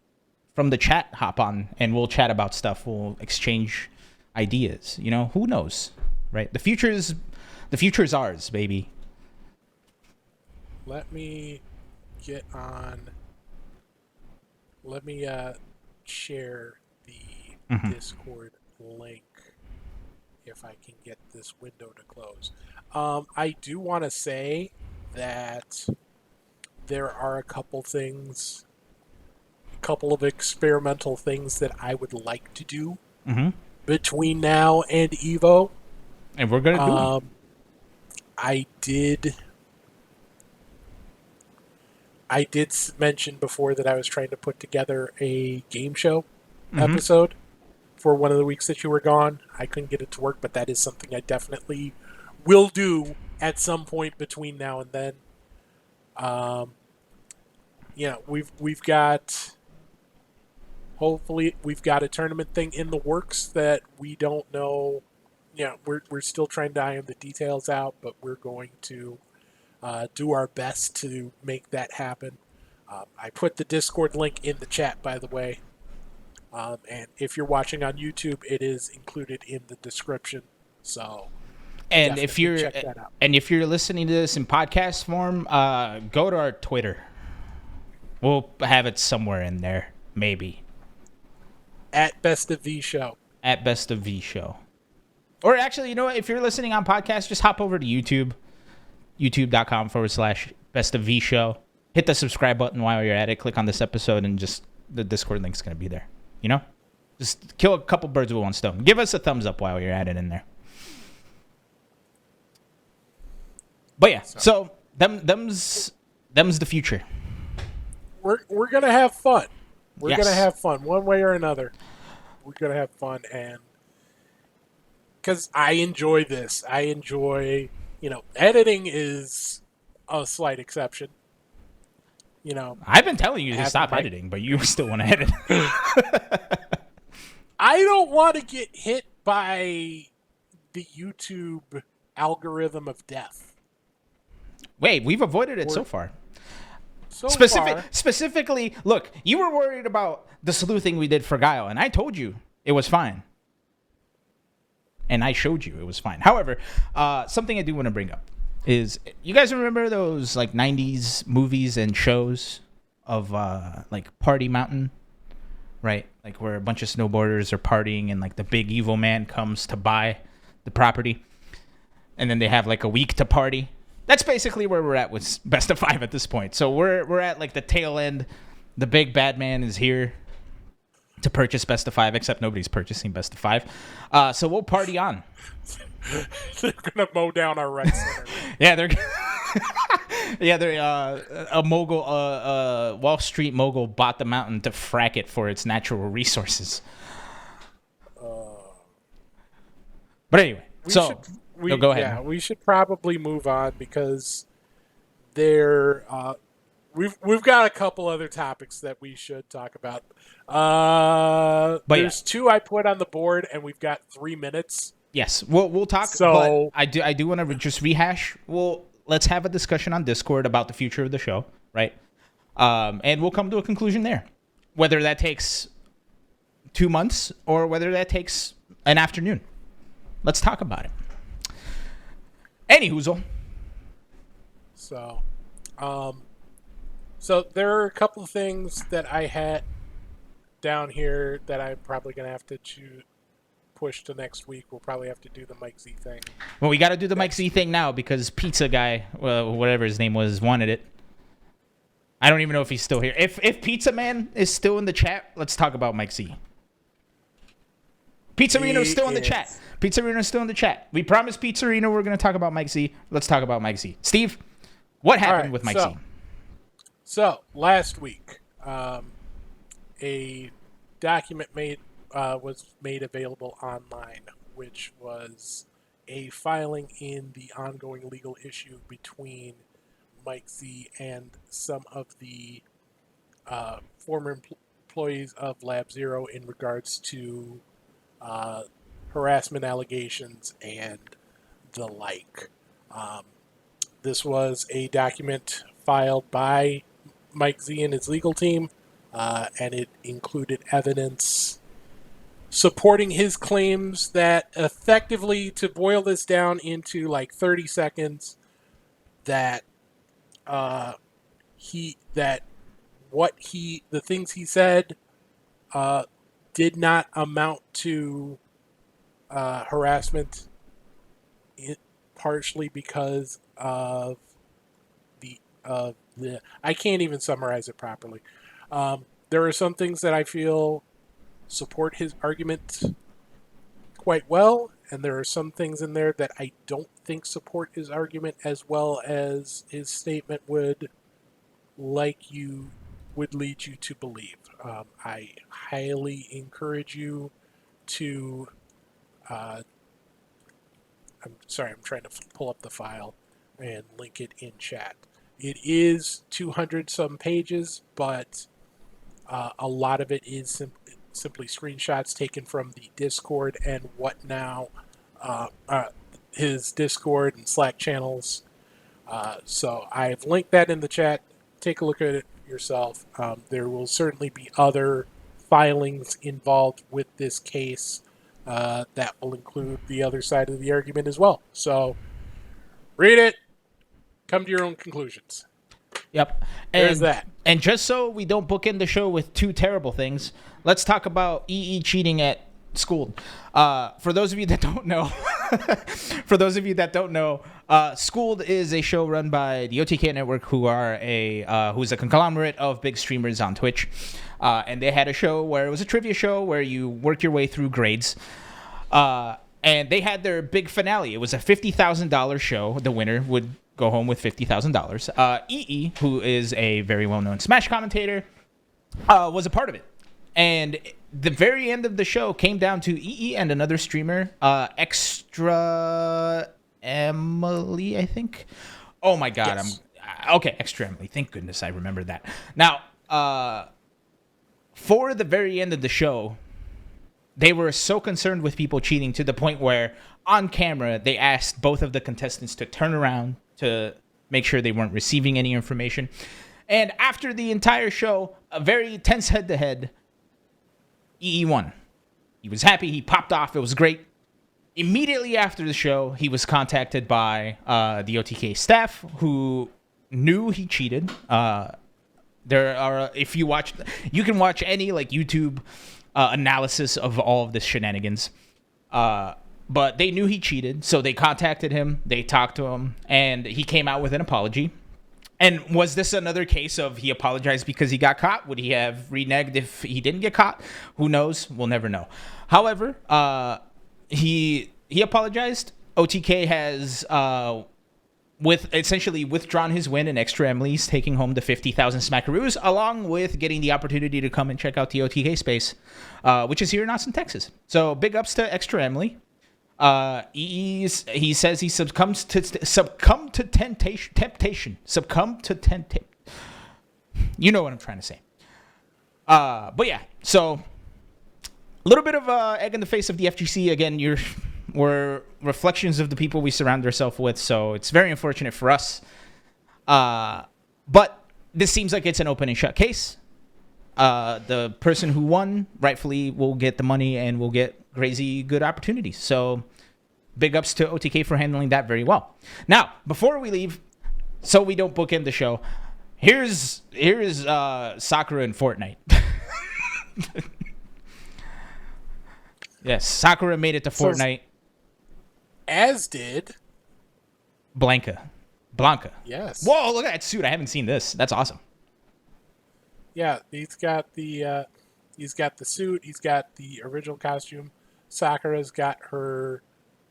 from the chat hop on and we'll chat about stuff. We'll exchange ideas. You know, who knows, right? The future is ours, baby. Let me get on. Let me share the Discord link if I can get this window to close. I do want to say that there are a couple of experimental things that I would like to do between now and Evo. And we're going to do them. I did mention before that I was trying to put together a game show episode for one of the weeks that you were gone. I couldn't get it to work, but that is something I definitely will do at some point between now and then. We've got... Hopefully, we've got a tournament thing in the works that we don't know. Yeah, we're still trying to iron the details out, but we're going to do our best to make that happen. I put the Discord link in the chat, by the way. And if you're watching on YouTube, it is included in the description. So, and if you're listening to this in podcast form, go to our Twitter. We'll have it somewhere in there, maybe. At Best of V Show. At Best of V Show. Or actually, you know what? If you're listening on podcast, just hop over to YouTube. YouTube.com/Best of V Show. Hit the subscribe button while you're at it. Click on this episode and just the Discord link's going to be there. You know? Just kill a couple birds with one stone. Give us a thumbs up while you're at it in there. But yeah, so them's the future. We're going to have fun. We're going to have fun one way or another. We're going to have fun, and because I enjoy this. I enjoy, editing is a slight exception. I've been telling you to stop editing, but you still want to edit. I don't want to get hit by the YouTube algorithm of death. Wait, we've avoided it so far. Specifically, look, you were worried about the sleuthing we did for Guile, and I told you it was fine. And I showed you it was fine. However, something I do want to bring up is, you guys remember those like 90s movies and shows of like Party Mountain, right? Like where a bunch of snowboarders are partying and like the big evil man comes to buy the property, and then they have like a week to party. That's basically where we're at with Best of 5 at this point. So we're at like the tail end. The big bad man is here to purchase Best of 5, except nobody's purchasing Best of 5. So we'll party on. They're gonna mow down our right center. Yeah, they're a mogul, Wall Street mogul bought the mountain to frack it for its natural resources. But anyway, go ahead. Yeah, we should probably move on because we've got a couple other topics that we should talk about. There's two I put on the board, and we've got 3 minutes. Yes, we'll talk. So but I do want to just rehash. Let's have a discussion on Discord about the future of the show, right? And we'll come to a conclusion there, whether that takes 2 months or whether that takes an afternoon. Let's talk about it. Any hoozle. So there are a couple of things that I had down here that I'm probably going to have to push to next week. We'll probably have to do the MikeZ thing. Well, we got to do the MikeZ thing now because Pizza Guy, whatever his name was, wanted it. I don't even know if he's still here. If Pizza Man is still in the chat, let's talk about MikeZ. Pizzerino's still in the chat. Pizzerino's still in the chat. We promised Pizzerino we're going to talk about MikeZ. Let's talk about MikeZ. Steve, what happened with MikeZ? So last week, a document was made available online, which was a filing in the ongoing legal issue between MikeZ and some of the former employees of Lab Zero in regards to harassment allegations and the like. This was a document filed by MikeZ and his legal team, and it included evidence supporting his claims that effectively, to boil this down into like 30 seconds, that the things he said did not amount to harassment, partially because of the I can't even summarize it properly. There are some things that I feel support his argument quite well, and there are some things in there that I don't think support his argument as well as his statement would lead you to believe. I highly encourage you to I'm trying to pull up the file and link it in chat. It is 200 some pages, but a lot of it is simply screenshots taken from the Discord and whatnot, his Discord and Slack channels. So I've linked that in the chat. Take a look at it yourself. There will certainly be other filings involved with this case that will include the other side of the argument as well. So read it. Come to your own conclusions. Yep. There's that. And just so we don't bookend the show with two terrible things, let's talk about EE cheating at Schooled. For those of you that don't know, Schooled is a show run by the OTK Network, who's a conglomerate of big streamers on Twitch. And they had a show where it was a trivia show where you work your way through grades. And they had their big finale. It was a $50,000 show. The winner would go home with $50,000. EE, who is a very well-known Smash commentator, was a part of it. And the very end of the show came down to EE and another streamer, Extra Emily, I think. Oh my God, yes. Extra Emily. Thank goodness I remember that. Now, for the very end of the show, they were so concerned with people cheating to the point where, on camera, they asked both of the contestants to turn around to make sure they weren't receiving any information. And after the entire show, a very tense head-to-head, EE won. He was happy. He popped off. It was great. Immediately after the show, he was contacted by the OTK staff who knew he cheated. If you watch, you can watch any YouTube analysis of all of this shenanigans. But they knew he cheated, so they contacted him. They talked to him, and he came out with an apology. And was this another case of he apologized because he got caught? Would he have reneged if he didn't get caught? Who knows? We'll never know. However, he apologized. OTK has essentially withdrawn his win, and Extra Emily's taking home the 50,000 smackaroos, along with getting the opportunity to come and check out the OTK space, which is here in Austin, Texas. So big ups to Extra Emily. He says he succumbed to temptation. You know what I'm trying to say. But yeah, so a little bit of egg in the face of the FGC. Again, we're reflections of the people we surround ourselves with, so it's very unfortunate for us. But this seems like it's an open and shut case. The person who won rightfully will get the money and will get crazy good opportunities. So big ups to OTK for handling that very well. Now, before we leave, so we don't bookend the show, here's Sakura and Fortnite. Yes, Sakura made it to Fortnite. As did Blanka. Yes. Whoa, look at that suit. I haven't seen this. That's awesome. Yeah, he's got the suit. He's got the original costume. Sakura's got her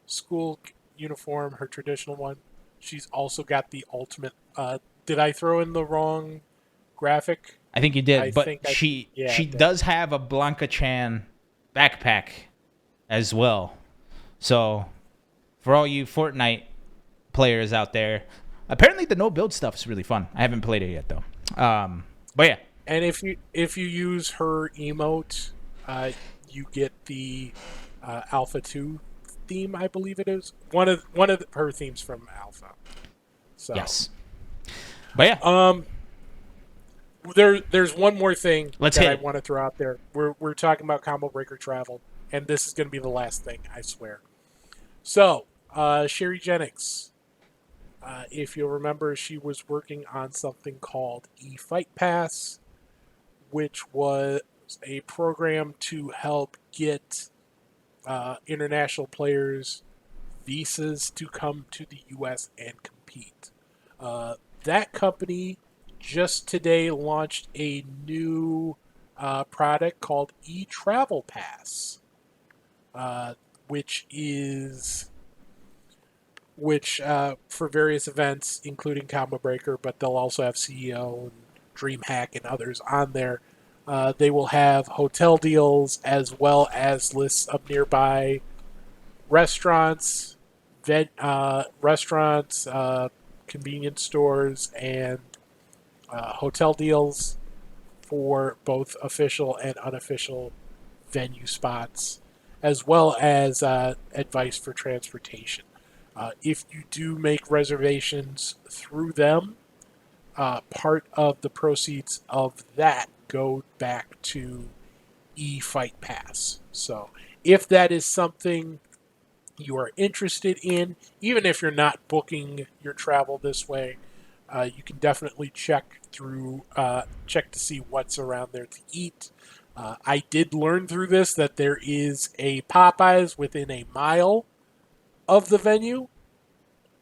school uniform, her traditional one. She's also got the ultimate. Did I throw in the wrong graphic? I think you did, but she does have a Blanka-chan backpack as well. So for all you Fortnite players out there, apparently the no build stuff is really fun. I haven't played it yet though. But yeah. And if you use her emote, you get the Alpha 2 theme, I believe it is. One of her themes from Alpha. So yes. But yeah. There's one more thing I want to throw out there. We're talking about Combo Breaker Travel, and this is going to be the last thing, I swear. So, SherryJenix, if you'll remember, she was working on something called eFightPass, which was a program to help get international players visas to come to the U.S. and compete. That company just today launched a new product called eTravelPass, which for various events, including Combo Breaker, but they'll also have CEO and DreamHack and others on there. They will have hotel deals as well as lists of nearby restaurants, convenience stores, and hotel deals for both official and unofficial venue spots, as well as advice for transportation. If you do make reservations through them, part of the proceeds of that go back to eFightPass. So if that is something you are interested in, even if you're not booking your travel this way, you can definitely check to see what's around there to eat. I did learn through this that there is a Popeyes within a mile of the venue,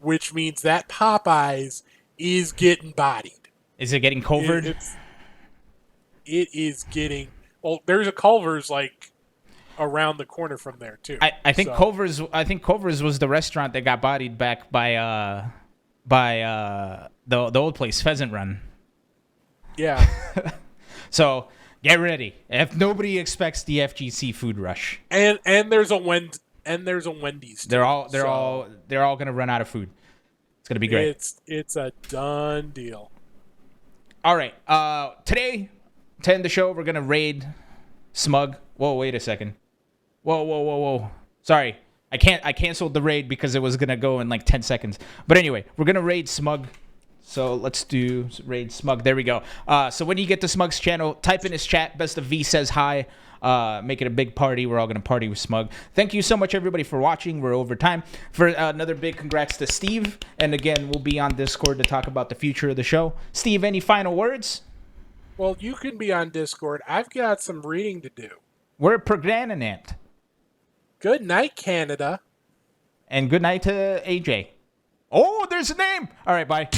which means that Popeyes is getting bodied. Is it getting Culvered? It is getting... Well, there's a Culver's like around the corner from there too. I think Culver's was the restaurant that got bodied back by the old place, Pheasant Run. Yeah. So get ready. If nobody expects the FGC food rush, and there's a Wendy's. Too, they're all gonna run out of food. It's gonna be great. It's a done deal. All right. Today, to end the show, we're gonna raid Smug. Whoa, wait a second. Whoa. Sorry. I canceled the raid because it was going to go in like 10 seconds. But anyway, we're going to raid Smug. So let's do raid Smug. There we go. So when you get to Smug's channel, type in his chat. Best of V says hi. Make it a big party. We're all going to party with Smug. Thank you so much, everybody, for watching. We're over time. For another big congrats to Steve. And again, we'll be on Discord to talk about the future of the show. Steve, any final words? Well, you can be on Discord. I've got some reading to do. We're Pregnant. Good night, Canada. And good night to AJ. Oh, there's a name. All right, bye.